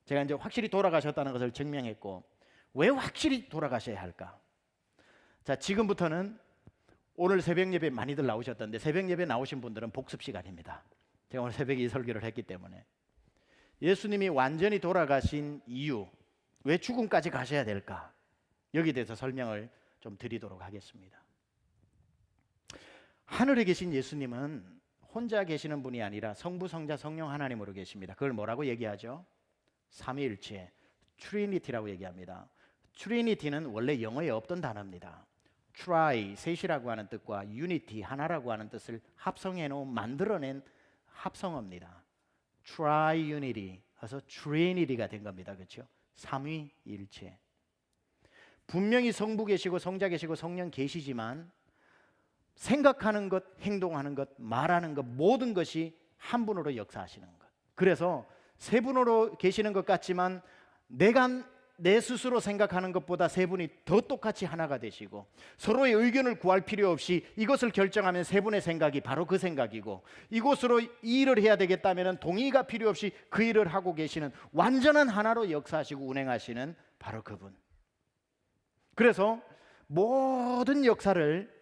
제가 이제 확실히 돌아가셨다는 것을 증명했고, 왜 확실히 돌아가셔야 할까? 자, 지금부터는 오늘 새벽 예배 많이들 나오셨던데 새벽 예배 나오신 분들은 복습 시간입니다. 제가 오늘 새벽에 이 설교를 했기 때문에 예수님이 완전히 돌아가신 이유, 왜 죽음까지 가셔야 될까? 여기에 대해서 설명을 좀 드리도록 하겠습니다. 하늘에 계신 예수님은 혼자 계시는 분이 아니라 성부, 성자, 성령 하나님으로 계십니다. 그걸 뭐라고 얘기하죠? 삼위일체, 트리니티라고 얘기합니다. 트리니티는 원래 영어에 없던 단어입니다. try, 셋이라고 하는 뜻과 unity, 하나라고 하는 뜻을 합성해 놓은 만들어낸 합성어입니다. triunity, 그래서 trinity가 된 겁니다. 그렇죠? 삼위일체. 분명히 성부 계시고 성자 계시고 성령 계시지만 생각하는 것, 행동하는 것, 말하는 것 모든 것이 한 분으로 역사하시는 것. 그래서 세 분으로 계시는 것 같지만 내가 내 스스로 생각하는 것보다 세 분이 더 똑같이 하나가 되시고 서로의 의견을 구할 필요 없이 이것을 결정하면 세 분의 생각이 바로 그 생각이고 이곳으로 이 일을 해야 되겠다면 동의가 필요 없이 그 일을 하고 계시는 완전한 하나로 역사하시고 운행하시는 바로 그분. 그래서 모든 역사를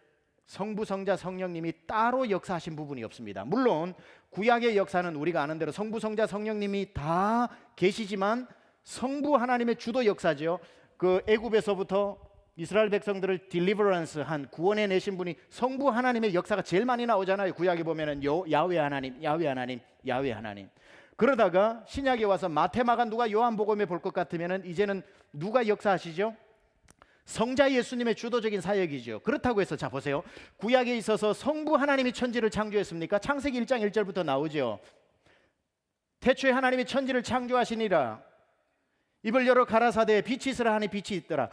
성부, 성자, 성령님이 따로 역사하신 부분이 없습니다. 물론 구약의 역사는 우리가 아는 대로 성부, 성자, 성령님이 다 계시지만 성부 하나님의 주도 역사죠. 그 애굽에서부터 이스라엘 백성들을 딜리버런스 한 구원해 내신 분이 성부 하나님의 역사가 제일 많이 나오잖아요. 구약에 보면은 야훼 하나님, 야훼 하나님, 야훼 하나님. 그러다가 신약에 와서 마태, 마가, 누가, 요한복음에 볼 것 같으면은 이제는 누가 역사하시죠? 성자 예수님의 주도적인 사역이죠. 그렇다고 해서 자 보세요. 구약에 있어서 성부 하나님이 천지를 창조했습니까? 창세기 1장 1절부터 나오죠. 태초에 하나님이 천지를 창조하시니라. 입을 열어 가라사대 빛이 있으라 하니 빛이 있더라.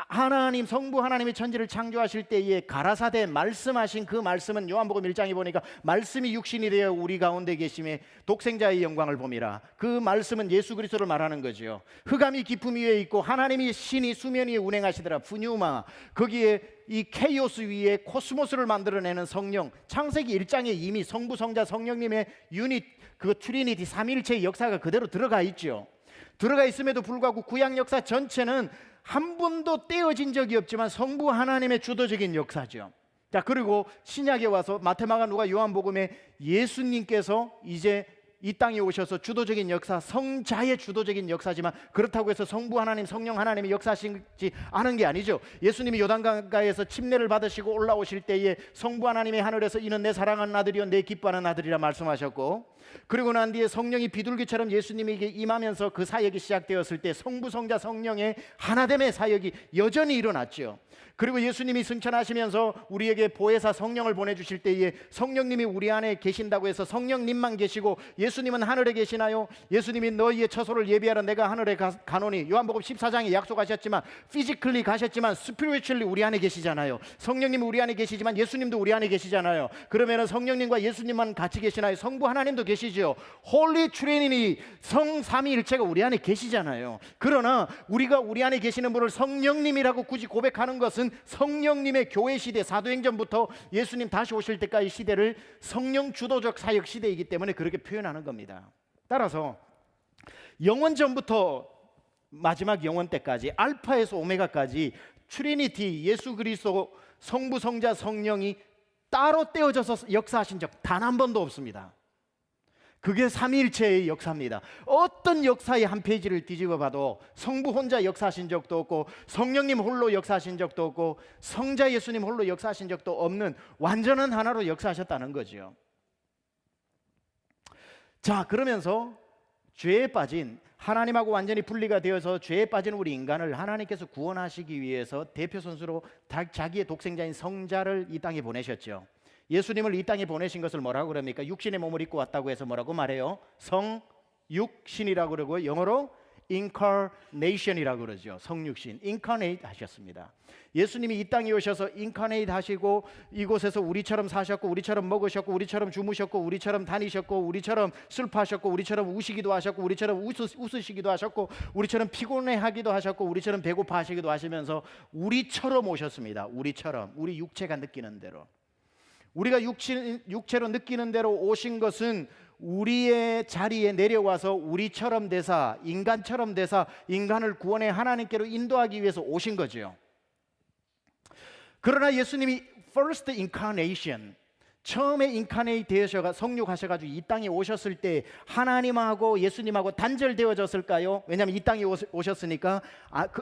하나님 성부 하나님이 천지를 창조하실 때에 가라사대 말씀하신 그 말씀은 요한복음 1장에 보니까 말씀이 육신이 되어 우리 가운데 계심에 독생자의 영광을 봄이라. 그 말씀은 예수 그리스도를 말하는 거죠. 흑암이 깊음 위에 있고 하나님이 신이 수면 위에 운행하시더라. 푸뉴마. 거기에 이 케이오스 위에 코스모스를 만들어내는 성령. 창세기 1장에 이미 성부 성자 성령님의 유닛, 그 트리니티 삼일체의 역사가 그대로 들어가 있죠. 들어가 있음에도 불구하고 구약 역사 전체는 한 번도 떼어진 적이 없지만 성부 하나님의 주도적인 역사죠. 자, 그리고 신약에 와서 마태, 마가, 누가, 요한복음에 예수님께서 이제 이 땅에 오셔서 주도적인 역사, 성자의 주도적인 역사지만 그렇다고 해서 성부 하나님, 성령 하나님이 역사하시지 않은 게 아니죠. 예수님이 요단강가에서 침례를 받으시고 올라오실 때에 성부 하나님이 하늘에서 이는 내 사랑하는 아들이요 내 기뻐하는 아들이라 말씀하셨고, 그리고 난 뒤에 성령이 비둘기처럼 예수님에게 임하면서 그 사역이 시작되었을 때 성부, 성자, 성령의 하나됨의 사역이 여전히 일어났죠. 그리고 예수님이 승천하시면서 우리에게 보혜사 성령을 보내주실 때에 성령님이 우리 안에 계신다고 해서 성령님만 계시고 예수님은 하늘에 계시나요? 예수님이 너희의 처소를 예비하러 내가 하늘에 가노니. 요한복음 14장에 약속하셨지만 피지컬리 가셨지만 스피리추얼리 우리 안에 계시잖아요. 성령님이 우리 안에 계시지만 예수님도 우리 안에 계시잖아요. 그러면 성령님과 예수님만 같이 계시나요? 성부 하나님도 계시죠. 홀리 트리니티, 성삼위일체가 우리 안에 계시잖아요. 그러나 우리가 우리 안에 계시는 분을 성령님이라고 굳이 고백하는 것은 성령님의 교회 시대, 사도행전부터 예수님 다시 오실 때까지 시대를 성령 주도적 사역 시대이기 때문에 그렇게 표현하는 겁니다. 따라서 영원 전부터 마지막 영원 때까지 알파에서 오메가까지 트리니티, 예수 그리스도, 성부, 성자, 성령이 따로 떼어져서 역사하신 적 단 한 번도 없습니다. 그게 삼위일체의 역사입니다. 어떤 역사의 한 페이지를 뒤집어 봐도 성부 혼자 역사하신 적도 없고 성령님 홀로 역사하신 적도 없고 성자 예수님 홀로 역사하신 적도 없는 완전한 하나로 역사하셨다는 거죠. 자, 그러면서 죄에 빠진, 하나님하고 완전히 분리가 되어서 죄에 빠진 우리 인간을 하나님께서 구원하시기 위해서 대표 선수로 자기의 독생자인 성자를 이 땅에 보내셨죠. 예수님을 이 땅에 보내신 것을 뭐라고 그럽니까? 육신의 몸을 입고 왔다고 해서 뭐라고 말해요? 육신이라고 그러고 영어로 incarnation이라고 그러죠. 성육신, incarnate 하셨습니다. 예수님이 이 땅에 오셔서 incarnate 하시고 이곳에서 우리처럼 사셨고 우리처럼 먹으셨고 우리처럼 주무셨고 우리처럼 다니셨고 우리처럼 슬퍼하셨고 우리처럼 우시기도 하셨고 우리처럼 웃으시기도 하셨고 우리처럼 피곤해하기도 하셨고 우리처럼 배고파하시기도 하시면서 우리처럼 오셨습니다. 우리처럼, 우리 육체가 느끼는 대로. 우리가 육체로 느끼는 대로 오신 것은 우리의 자리에 내려와서 우리처럼 되사 인간처럼 되사 인간을 구원해 하나님께로 인도하기 위해서 오신 거죠. 그러나 예수님이 first incarnation, 처음에 인카네이트 되셔가 성육하셔가지고 이 땅에 오셨을 때 하나님하고 예수님하고 단절되어졌을까요? 왜냐하면 이 땅에 오셨으니까.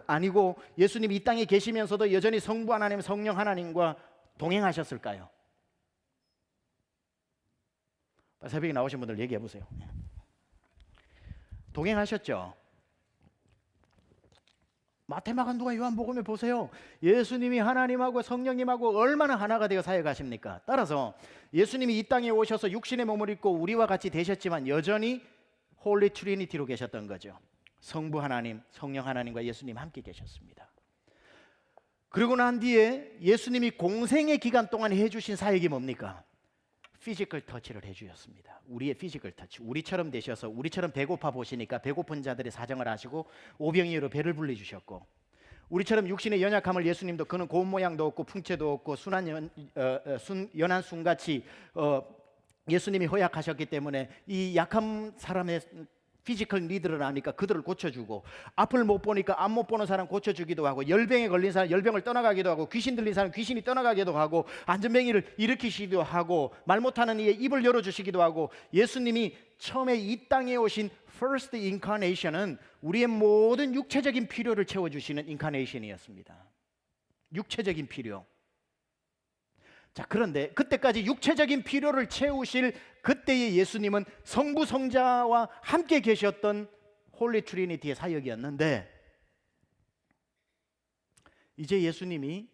아니고 예수님이 이 땅에 계시면서도 여전히 성부 하나님, 성령 하나님과 동행하셨을까요? 새벽에 나오신 분들 얘기해 보세요. 동행하셨죠. 마태마가 누가 요한복음에 보세요. 예수님이 하나님하고 성령님하고 얼마나 하나가 되어 사역하십니까? 따라서 예수님이 이 땅에 오셔서 육신의 몸을 입고 우리와 같이 되셨지만 여전히 홀리 트리니티로 계셨던 거죠. 성부 하나님, 성령 하나님과 예수님 함께 계셨습니다. 그리고 난 뒤에 예수님이 공생의 기간 동안 해주신 사역이 뭡니까? 피지컬 터치를 해주셨습니다. 우리의 피지컬 터치. 우리처럼 되셔서 우리처럼 배고파 보시니까 배고픈 자들의 사정을 아시고 오병이어로 배를 불려주셨고, 우리처럼 육신의 연약함을 예수님도, 그는 고운 모양도 없고 풍채도 없고 연한 순같이 예수님이 허약하셨기 때문에 이 약한 사람의 피지컬 니드를 아니까 그들을 고쳐주고, 앞을 못 보니까 앞 못 보는 사람 고쳐주기도 하고, 열병에 걸린 사람 열병을 떠나가기도 하고, 귀신 들린 사람 귀신이 떠나가기도 하고, 안전뱅이를 일으키시기도 하고, 말 못하는 이의 입을 열어주시기도 하고. 예수님이 처음에 이 땅에 오신 first incarnation은 우리의 모든 육체적인 필요를 채워주시는 incarnation이었습니다. 육체적인 필요. 자, 그런데 그때까지 육체적인 필요를 채우실 그때의 예수님은 성부 성자와 함께 계셨던 홀리 트리니티의 사역이었는데, 이제 예수님이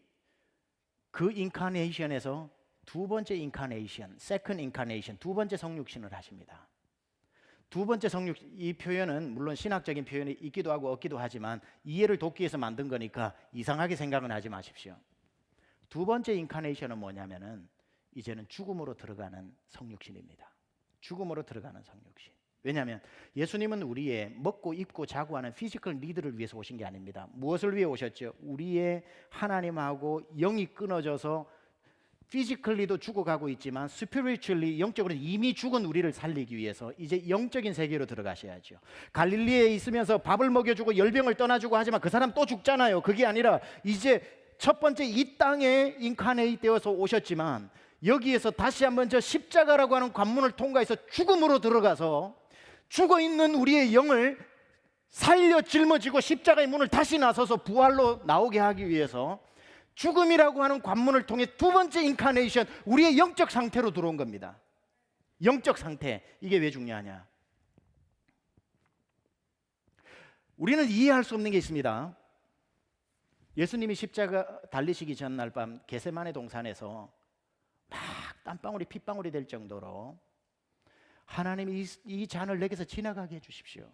그 인카네이션에서 두 번째 인카네이션, 세컨드 인카네이션, 두 번째 성육신을 하십니다. 두 번째 성육신, 이 표현은 물론 신학적인 표현이 있기도 하고 없기도 하지만 이해를 돕기 위해서 만든 거니까 이상하게 생각은 하지 마십시오. 두 번째 인카네이션은 뭐냐면은 이제는 죽음으로 들어가는 성육신입니다. 죽음으로 들어가는 성육신. 왜냐하면 예수님은 우리의 먹고 입고 자고 하는 피지컬 니드를 위해서 오신 게 아닙니다. 무엇을 위해 오셨죠? 우리의 하나님하고 영이 끊어져서 피지컬리도 죽어가고 있지만 스피리추얼리, 영적으로 이미 죽은 우리를 살리기 위해서 이제 영적인 세계로 들어가셔야죠. 갈릴리에 있으면서 밥을 먹여주고 열병을 떠나주고 하지만 그 사람 또 죽잖아요. 그게 아니라 이제 첫 번째 이 땅에 인카네이트 되어서 오셨지만 여기에서 다시 한번 저 십자가라고 하는 관문을 통과해서 죽음으로 들어가서 죽어있는 우리의 영을 살려 짊어지고 십자가의 문을 다시 나서서 부활로 나오게 하기 위해서 죽음이라고 하는 관문을 통해 두 번째 인카네이션, 우리의 영적 상태로 들어온 겁니다. 영적 상태. 이게 왜 중요하냐? 우리는 이해할 수 없는 게 있습니다. 예수님이 십자가 달리시기 전날 밤 겟세마네 동산에서 막 땀방울이 핏방울이 될 정도로 하나님이 이 잔을 내게서 지나가게 해주십시오.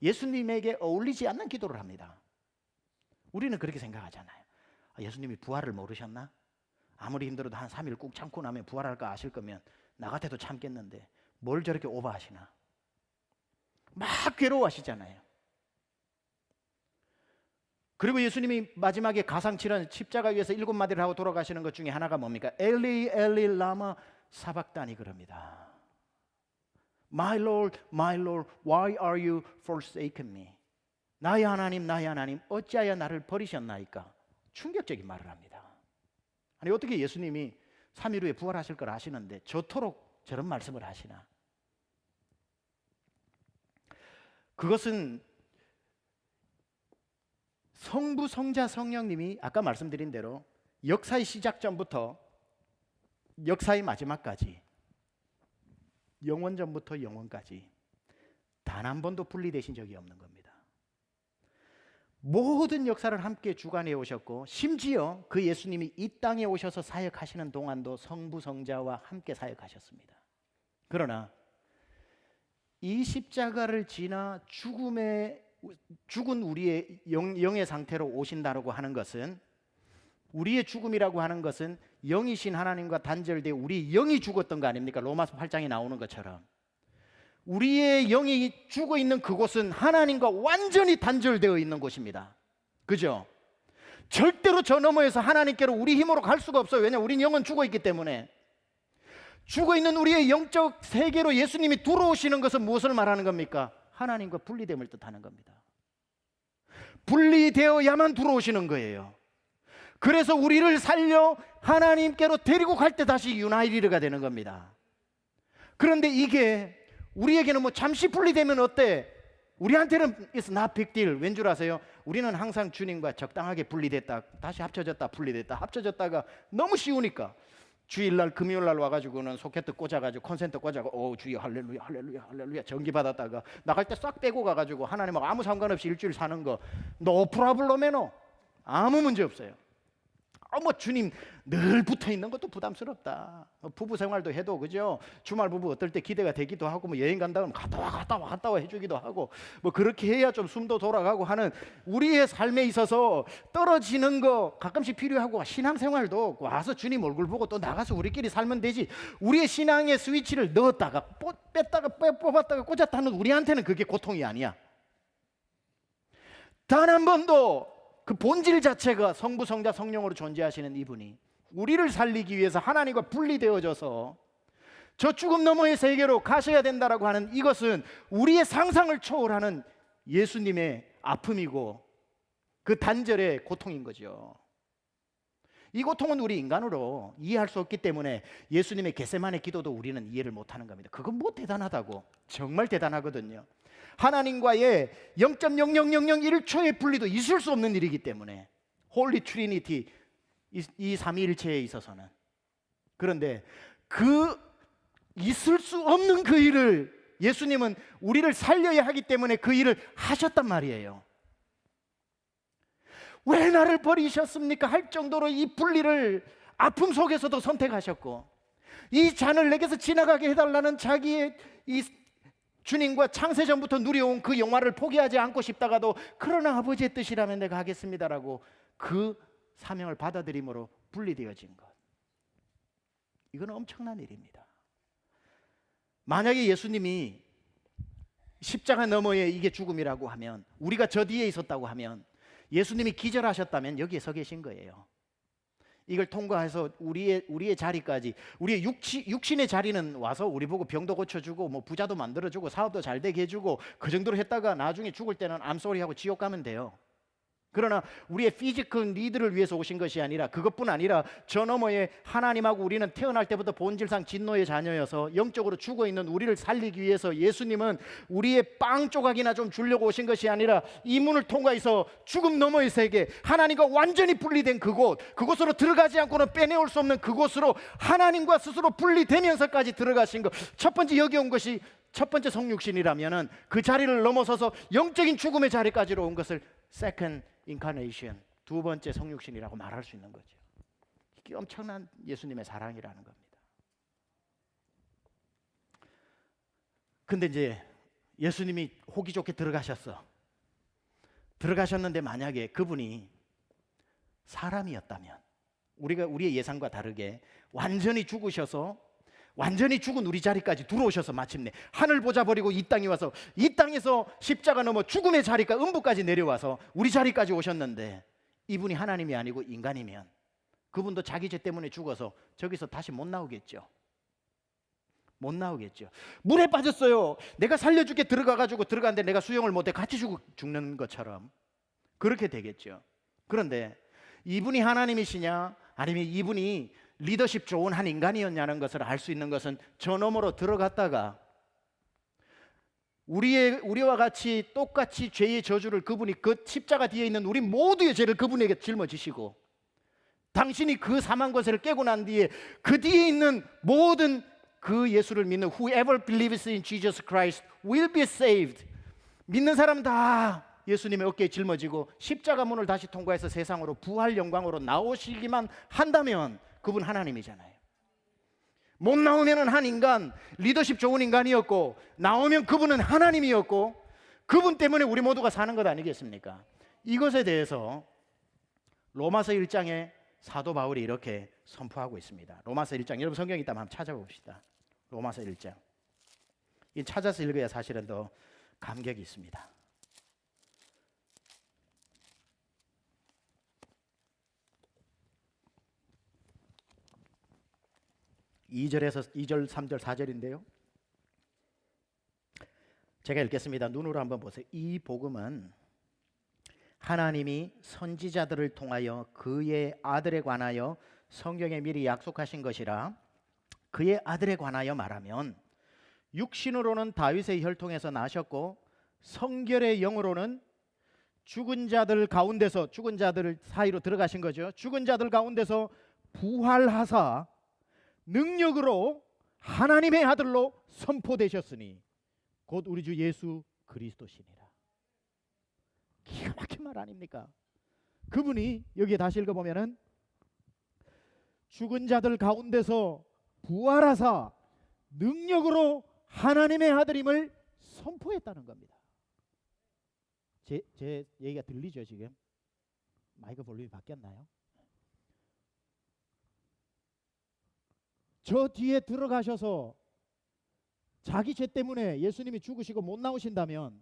예수님에게 어울리지 않는 기도를 합니다. 우리는 그렇게 생각하잖아요. 예수님이 부활을 모르셨나? 아무리 힘들어도 한 3일 꾹 참고 나면 부활할까 아실 거면 나 같아도 참겠는데 뭘 저렇게 오버하시나? 막 괴로워하시잖아요. 그리고 예수님이 마지막에 가상칠한 십자가 위에서 7마디를 하고 돌아가시는 것 중에 하나가 뭡니까? 엘리 엘리 라마 사박다니 그럽니다. My Lord, why are you forsaken me? 나의 하나님, 어찌하여 나를 버리셨나이까? 충격적인 말을 합니다. 아니, 어떻게 예수님이 3일 후에 부활하실 걸 아시는데 저토록 저런 말씀을 하시나? 그것은 성부, 성자, 성령님이 아까 말씀드린 대로 역사의 시작 전부터 역사의 마지막까지, 영원 전부터 영원까지 단 한 번도 분리되신 적이 없는 겁니다. 모든 역사를 함께 주관해 오셨고, 심지어 그 예수님이 이 땅에 오셔서 사역하시는 동안도 성부, 성자와 함께 사역하셨습니다. 그러나 이 십자가를 지나 죽은 우리의 영의 상태로 오신다고 하는 것은, 우리의 죽음이라고 하는 것은 영이신 하나님과 단절되어 우리 영이 죽었던 거 아닙니까? 로마서 8장에 나오는 것처럼 우리의 영이 죽어 있는 그곳은 하나님과 완전히 단절되어 있는 곳입니다. 그죠? 절대로 저 너머에서 하나님께로 우리 힘으로 갈 수가 없어요. 왜냐하면 우린 영은 죽어 있기 때문에. 죽어 있는 우리의 영적 세계로 예수님이 들어오시는 것은 무엇을 말하는 겁니까? 하나님과 분리됨을 뜻하는 겁니다. 분리되어야만 들어오시는 거예요. 그래서 우리를 살려 하나님께로 데리고 갈 때 다시 유나이티드가 되는 겁니다. 그런데 이게 우리에게는 뭐 잠시 분리되면 어때? 우리한테는 it's not big deal. 왠 줄 아세요? 우리는 항상 주님과 적당하게 분리됐다, 다시 합쳐졌다, 분리됐다, 합쳐졌다가 너무 쉬우니까 주일날 금요일날 와가지고는 소켓도 꽂아가지고 콘센트 꽂아가지고 오 주여 할렐루야 할렐루야 할렐루야 전기 받았다가 나갈 때 싹 빼고 가가지고 하나님하고 아무 상관없이 일주일 사는 거 노 프라블로메노, 아무 문제 없어요. 뭐 주님 늘 붙어 있는 것도 부담스럽다. 부부 생활도 해도 그죠? 주말 부부 어떨 때 기대가 되기도 하고 뭐 여행 간다 그러면 갔다 와 해주기도 하고 뭐 그렇게 해야 좀 숨도 돌아가고 하는 우리의 삶에 있어서 떨어지는 거 가끔씩 필요하고, 신앙생활도 와서 주님 얼굴 보고 또 나가서 우리끼리 살면 되지. 우리의 신앙의 스위치를 넣었다가 뺐다가 뽑았다가 꽂았다는 우리한테는 그게 고통이 아니야. 단 한 번도 그 본질 자체가 성부, 성자, 성령으로 존재하시는 이분이 우리를 살리기 위해서 하나님과 분리되어져서 저 죽음 너머의 세계로 가셔야 된다라고 하는 이것은 우리의 상상을 초월하는 예수님의 아픔이고 그 단절의 고통인 거죠. 이 고통은 우리 인간으로 이해할 수 없기 때문에 예수님의 겟세마네 기도도 우리는 이해를 못하는 겁니다. 그건 뭐 대단하다고? 정말 대단하거든요. 하나님과의 0.00001초의 분리도 있을 수 없는 일이기 때문에, 홀리 트리니티, 이 삼위일체에 있어서는. 그런데 그 있을 수 없는 그 일을 예수님은 우리를 살려야 하기 때문에 그 일을 하셨단 말이에요. 왜 나를 버리셨습니까? 할 정도로 이 분리를 아픔 속에서도 선택하셨고, 이 잔을 내게서 지나가게 해달라는 자기의 이 주님과 창세전부터 누려온 그 영화를 포기하지 않고 싶다가도 그러나 아버지의 뜻이라면 내가 하겠습니다라고 그 사명을 받아들임으로 분리되어진 것, 이건 엄청난 일입니다. 만약에 예수님이 십자가 너머에 이게 죽음이라고 하면, 우리가 저 뒤에 있었다고 하면, 예수님이 기절하셨다면 여기에 서 계신 거예요. 이걸 통과해서 우리의 자리까지, 우리의 육신의 자리는 와서 우리 보고 병도 고쳐주고 뭐 부자도 만들어주고 사업도 잘 되게 해주고 그 정도로 했다가 나중에 죽을 때는 암소리 하고 지옥 가면 돼요. 그러나 우리의 피지컬 니드를 위해서 오신 것이 아니라, 그것뿐 아니라 저 너머에 하나님하고 우리는 태어날 때부터 본질상 진노의 자녀여서 영적으로 죽어있는 우리를 살리기 위해서 예수님은 우리의 빵 조각이나 좀 주려고 오신 것이 아니라 이 문을 통과해서 죽음 너머의 세계, 하나님과 완전히 분리된 그곳으로 들어가지 않고는 빼내올 수 없는 그곳으로 하나님과 스스로 분리되면서까지 들어가신 것. 첫 번째 여기 온 것이 첫 번째 성육신이라면은 그 자리를 넘어서서 영적인 죽음의 자리까지로 온 것을 second incarnation, 두 번째 성육신이라고 말할 수 있는 거죠. 이게 엄청난 예수님의 사랑이라는 겁니다. 근데 이제 예수님이 호기 좋게 들어가셨는데 만약에 그분이 사람이었다면, 우리의 예상과 다르게 완전히 죽으셔서 완전히 죽은 우리 자리까지 들어오셔서 마침내 하늘 보자 버리고 이 땅에 와서 이 땅에서 십자가 넘어 죽음의 자리까 음부까지 내려와서 우리 자리까지 오셨는데, 이분이 하나님이 아니고 인간이면 그분도 자기 죄 때문에 죽어서 저기서 다시 못 나오겠죠. 못 나오겠죠. 물에 빠졌어요. 내가 살려줄게 들어가가지고 들어갔는데 내가 수영을 못해 같이 죽는 것처럼 그렇게 되겠죠. 그런데 이분이 하나님이시냐 아니면 이분이 리더십 좋은 한 인간이었냐는 것을 알 수 있는 것은 저 너머로 들어갔다가 우리와 같이 똑같이 죄의 저주를 그분이 그 십자가 뒤에 있는 우리 모두의 죄를 그분에게 짊어지시고, 당신이 그 사망 권세를 깨고 난 뒤에 그 뒤에 있는 모든 그 예수를 믿는 whoever believes in Jesus Christ will be saved, 믿는 사람 다 예수님의 어깨에 짊어지고 십자가 문을 다시 통과해서 세상으로 부활 영광으로 나오시기만 한다면 그분 하나님이잖아요. 못 나오면 한 인간, 리더십 좋은 인간이었고, 나오면 그분은 하나님이었고, 그분 때문에 우리 모두가 사는 것 아니겠습니까? 이것에 대해서 로마서 1장에 사도 바울이 이렇게 선포하고 있습니다. 로마서 1장, 여러분 성경 있다면 한번 찾아봅시다. 로마서 1장. 이 찾아서 읽어야 사실은 더 감격이 있습니다. 2절에서 2절, 3절, 4절인데요. 제가 읽겠습니다. 눈으로 한번 보세요. 이 복음은 하나님이 선지자들을 통하여 그의 아들에 관하여 성경에 미리 약속하신 것이라. 그의 아들에 관하여 말하면 육신으로는 다윗의 혈통에서 나셨고 성결의 영으로는 죽은 자들 가운데서, 죽은 자들 사이로 들어가신 거죠. 죽은 자들 가운데서 부활하사 능력으로 하나님의 아들로 선포되셨으니 곧 우리 주 예수 그리스도시니라. 기가 막힌 말 아닙니까? 그분이 여기에 다시 읽어보면은 죽은 자들 가운데서 부활하사 능력으로 하나님의 아들임을 선포했다는 겁니다. 제 얘기가 들리죠 지금? 마이크 볼륨이 바뀌었나요? 저 뒤에 들어가셔서 자기 죄 때문에 예수님이 죽으시고 못 나오신다면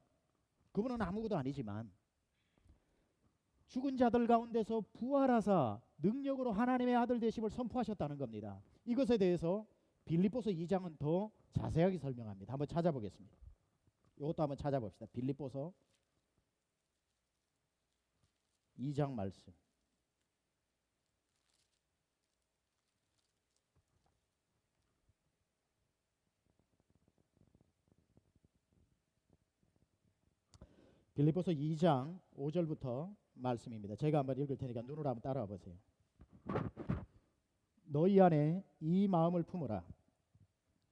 그분은 아무것도 아니지만 죽은 자들 가운데서 부활하사 능력으로 하나님의 아들 되심을 선포하셨다는 겁니다. 이것에 대해서 빌립보서 2장은 더 자세하게 설명합니다. 한번 찾아보겠습니다. 이것도 한번 찾아봅시다. 빌립보서 2장 말씀. 빌립보서 2장 5절부터 말씀입니다. 제가 한번 읽을 테니까 눈으로 한번 따라와 보세요. 너희 안에 이 마음을 품으라.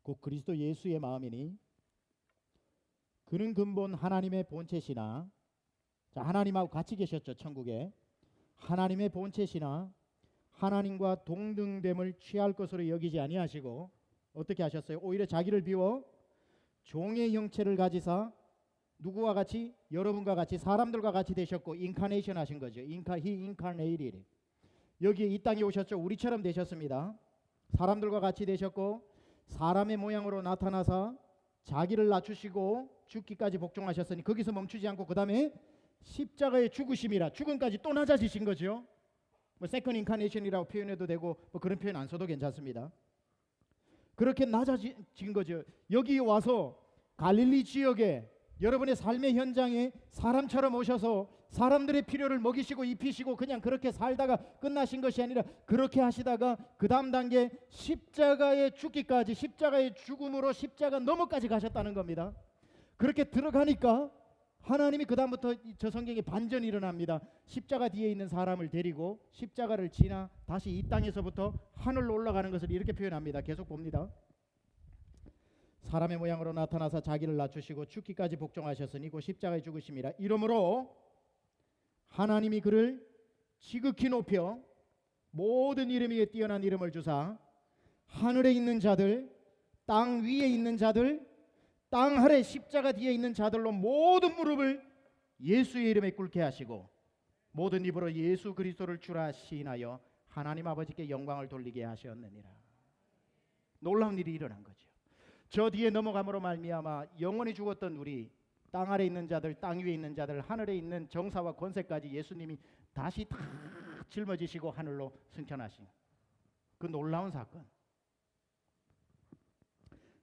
곧 그리스도 예수의 마음이니 그는 근본 하나님의 본체시나, 자, 하나님하고 같이 계셨죠. 천국에 하나님의 본체시나 하나님과 동등됨을 취할 것으로 여기지 아니하시고 어떻게 하셨어요? 오히려 자기를 비워 종의 형체를 가지사 누구와 같이? 여러분과 같이, 사람들과 같이 되셨고 인카네이션 하신 거죠. He incarnated. 여기 이 땅에 오셨죠. 우리처럼 되셨습니다. 사람들과 같이 되셨고 사람의 모양으로 나타나서 자기를 낮추시고 죽기까지 복종하셨으니 거기서 멈추지 않고 그 다음에 십자가의 죽으심이라, 죽음까지 또 낮아지신 거죠. 뭐 세컨 인카네이션이라고 표현해도 되고 뭐 그런 표현 안 써도 괜찮습니다. 그렇게 낮아진 거죠. 여기 와서 갈릴리 지역에 여러분의 삶의 현장에 사람처럼 오셔서 사람들의 필요를 먹이시고 입히시고 그냥 그렇게 살다가 끝나신 것이 아니라 그렇게 하시다가 그 다음 단계 십자가의 죽기까지, 십자가의 죽음으로 십자가 너머까지 가셨다는 겁니다. 그렇게 들어가니까 하나님이 그 다음부터 저 성경에 반전이 일어납니다. 십자가 뒤에 있는 사람을 데리고 십자가를 지나 다시 이 땅에서부터 하늘로 올라가는 것을 이렇게 표현합니다. 계속 봅니다. 사람의 모양으로 나타나서 자기를 낮추시고 죽기까지 복종하셨으니 그 십자가의 죽으심이라. 이러므로 하나님이 그를 지극히 높여 모든 이름 위에 뛰어난 이름을 주사 하늘에 있는 자들, 땅 위에 있는 자들, 땅 아래 십자가 뒤에 있는 자들로 모든 무릎을 예수의 이름에 꿇게 하시고 모든 입으로 예수 그리스도를 주라 시인하여 하나님 아버지께 영광을 돌리게 하셨느니라. 놀라운 일이 일어난 거죠. 저 뒤에 넘어감으로 말미암아 영원히 죽었던 우리 땅 아래 있는 자들, 땅 위에 있는 자들, 하늘에 있는 정사와 권세까지 예수님이 다시 다 짊어지시고 하늘로 승천하신 그 놀라운 사건.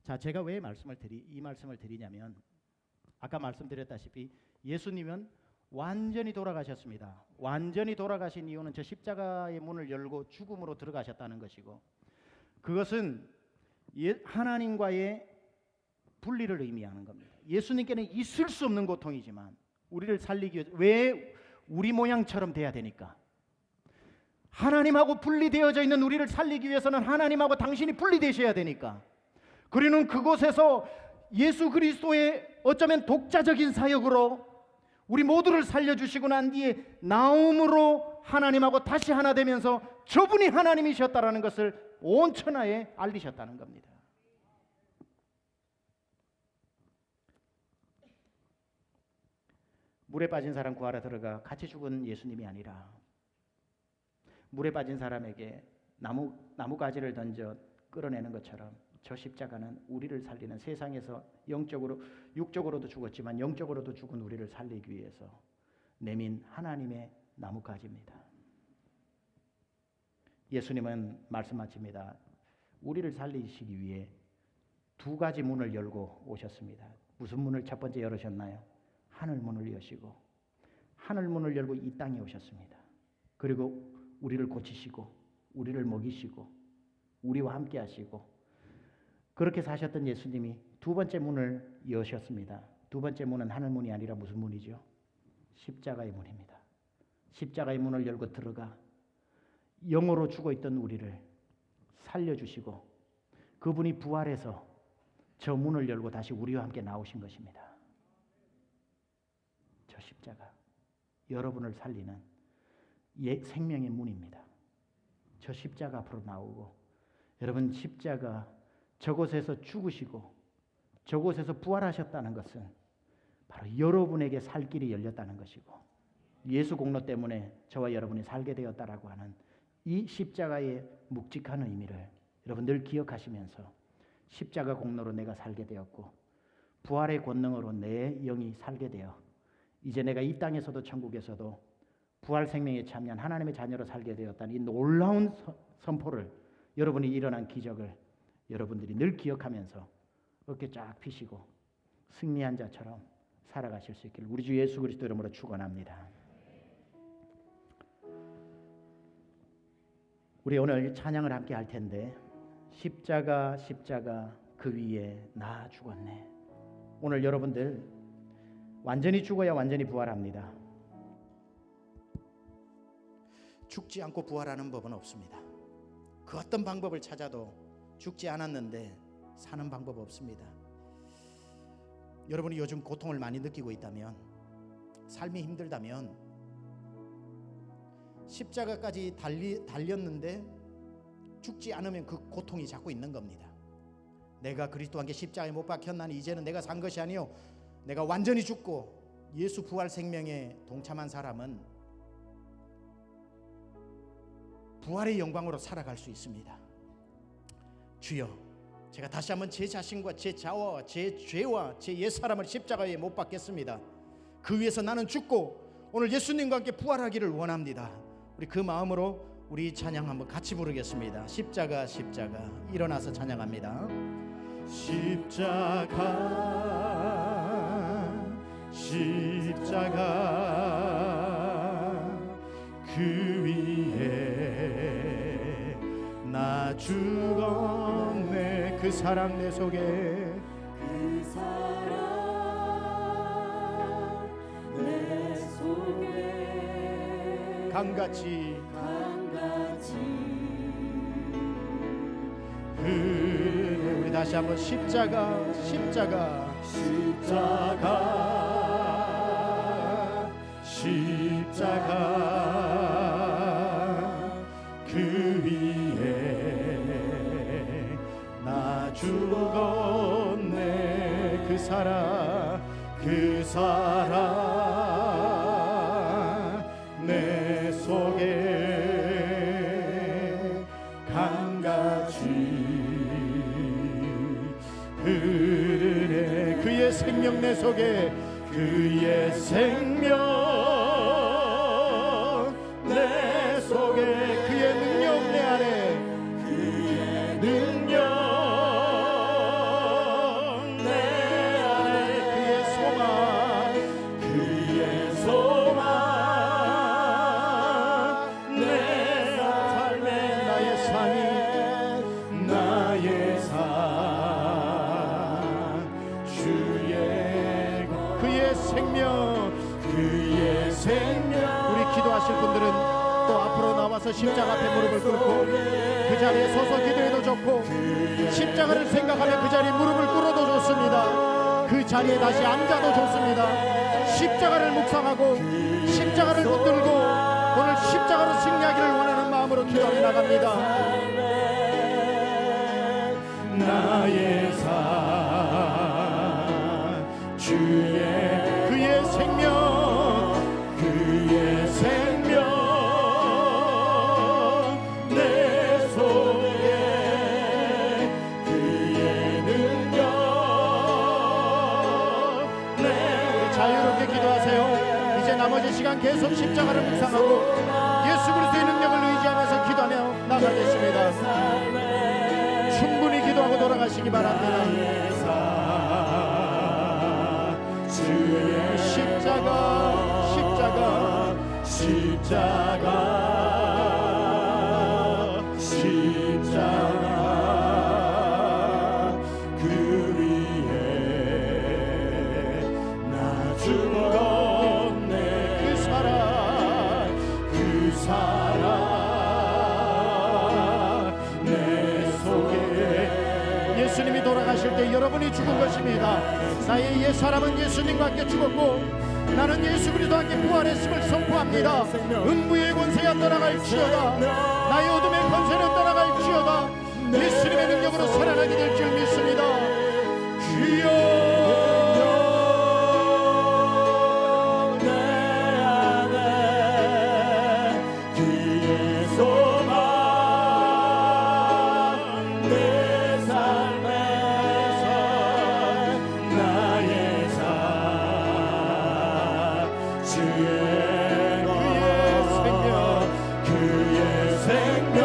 자, 제가 왜 이 말씀을 드리냐면 아까 말씀드렸다시피 예수님은 완전히 돌아가셨습니다. 완전히 돌아가신 이유는 저 십자가의 문을 열고 죽음으로 들어가셨다는 것이고, 그것은 하나님과의 분리를 의미하는 겁니다. 예수님께는 있을 수 없는 고통이지만 우리를 살리기 위해서, 왜 우리 모양처럼 돼야 되니까, 하나님하고 분리되어져 있는 우리를 살리기 위해서는 하나님하고 당신이 분리되셔야 되니까, 그리는 그곳에서 예수 그리스도의 어쩌면 독자적인 사역으로 우리 모두를 살려주시고 난 뒤에 나옴으로 하나님하고 다시 하나 되면서 저분이 하나님이셨다라는 것을 온 천하에 알리셨다는 겁니다. 물에 빠진 사람 구하러 들어가 같이 죽은 예수님이 아니라 물에 빠진 사람에게 나무 가지를 던져 끌어내는 것처럼 저 십자가는 우리를 살리는, 세상에서 육적으로도 죽었지만 영적으로도 죽은 우리를 살리기 위해서 내민 하나님의 나무가지입니다. 예수님은 말씀하십니다. 우리를 살리시기 위해 두 가지 문을 열고 오셨습니다. 무슨 문을 첫 번째 열으셨나요? 하늘 문을 여시고, 하늘 문을 열고 이 땅에 오셨습니다. 그리고 우리를 고치시고 우리를 먹이시고 우리와 함께 하시고, 그렇게 사셨던 예수님이 두 번째 문을 여셨습니다. 두 번째 문은 하늘 문이 아니라 무슨 문이죠? 십자가의 문입니다. 십자가의 문을 열고 들어가 영으로 죽어있던 우리를 살려주시고, 그분이 부활해서 저 문을 열고 다시 우리와 함께 나오신 것입니다. 저 십자가, 여러분을 살리는 생명의 문입니다. 저 십자가 앞으로 나오고, 여러분 십자가 저곳에서 죽으시고 저곳에서 부활하셨다는 것은 바로 여러분에게 살 길이 열렸다는 것이고, 예수 공로 때문에 저와 여러분이 살게 되었다라고 하는 이 십자가의 묵직한 의미를 여러분 늘 기억하시면서, 십자가 공로로 내가 살게 되었고 부활의 권능으로 내 영이 살게 되어 이제 내가 이 땅에서도 천국에서도 부활 생명에 참여한 하나님의 자녀로 살게 되었다는 이 놀라운 선포를, 여러분이 일어난 기적을 여러분들이 늘 기억하면서 어깨 쫙 펴시고 승리한 자처럼 살아가실 수 있기를 우리 주 예수 그리스도 이름으로 축원합니다. 우리 오늘 찬양을 함께 할 텐데, 십자가 십자가 그 위에 나 죽었네. 오늘 여러분들 완전히 죽어야 완전히 부활합니다. 죽지 않고 부활하는 법은 없습니다. 그 어떤 방법을 찾아도 죽지 않았는데 사는 방법 없습니다. 여러분이 요즘 고통을 많이 느끼고 있다면, 삶이 힘들다면 십자가까지 달렸는데 죽지 않으면 그 고통이 자꾸 있는 겁니다. 내가 그리스도와 함께 십자가에 못 박혔나니 이제는 내가 산 것이 아니요 내가 완전히 죽고 예수 부활 생명에 동참한 사람은 부활의 영광으로 살아갈 수 있습니다. 주여, 제가 다시 한번 제 자신과 제 자아와 제 죄와 제 옛사람을 십자가에 못 박겠습니다. 그 위해서 나는 죽고 오늘 예수님과 함께 부활하기를 원합니다. 우리 그 마음으로 우리 찬양 한번 같이 부르겠습니다. 십자가 십자가. 일어나서 찬양합니다. 십자가 십자가 그 위에 나 죽었네. 그 사랑 내 속에, 그 사랑 내 속에 강같이 흐르네. 우리 다시 한번 십자가 십자가 십자가 십자가 그 위에 나 죽었네. 그 사랑 내 속에 강같이 흐르네. 그의 생명 내 속에, 그의 생명 내 속에, 그의 능력 내 안에, 그의 능력 내 안에, 그의 소망 내 삶에, 나의 삶 주의 그의 생명 우리 기도하실 분들은 또 앞으로 나와서 십자가 앞에 무릎을 꿇고 그 자리에 서서 기도해도 좋고, 십자가를 생각하며 그 자리에 무릎을 꿇어도 좋습니다. 그 자리에 다시 앉아도 좋습니다. 십자가를 묵상하고 십자가를 붙들고 오늘 십자가로 승리하기를 원하는 마음으로 기도해 나갑니다. 시간 계속 십자가를 묵상하고 예수 그리스도의 능력을 의지하면서 기도하며 나가겠습니다. 충분히 기도하고 돌아가시기 바랍니다. 주의 십자가 십자가 십자가 십자가 그 위에 나 죽었네. 그 사랑 내 속에 예수님이 돌아가실 때 여러분이 죽은 것입니다. 나의 옛 사람은 예수님과 함께 죽었고 나는 예수 그리스도와 함께 부활했음을 선포합니다. 음부의 권세가 떠나갈지어다. 나의 어둠의 권세는 떠나갈지어다. 예수님의 능력으로 살아나게 될 줄 믿습니다. 주여 내 안에 그의 소망 내 삶에 나의 삶 주의 그의 생명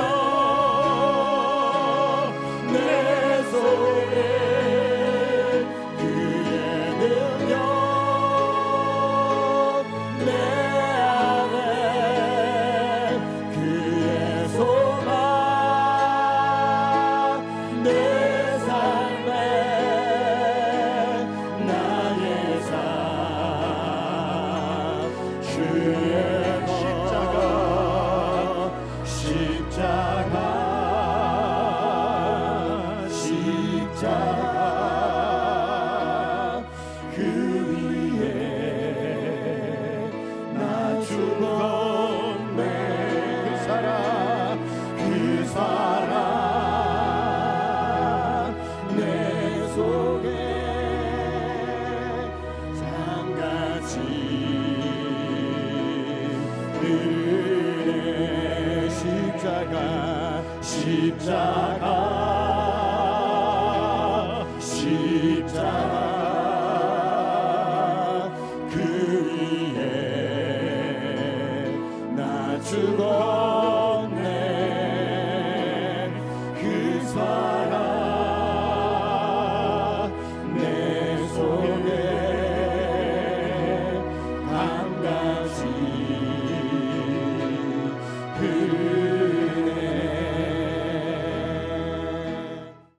내 속에 그의 능력 내 안에 그의 소망 내 삶에 나의 삶 주의 십자가 십자가 십자가 그 위에 나 죽었네. 그 사랑 내 속에 장같이 은혜 십자가 십자가 십자가 그 위에 나 죽어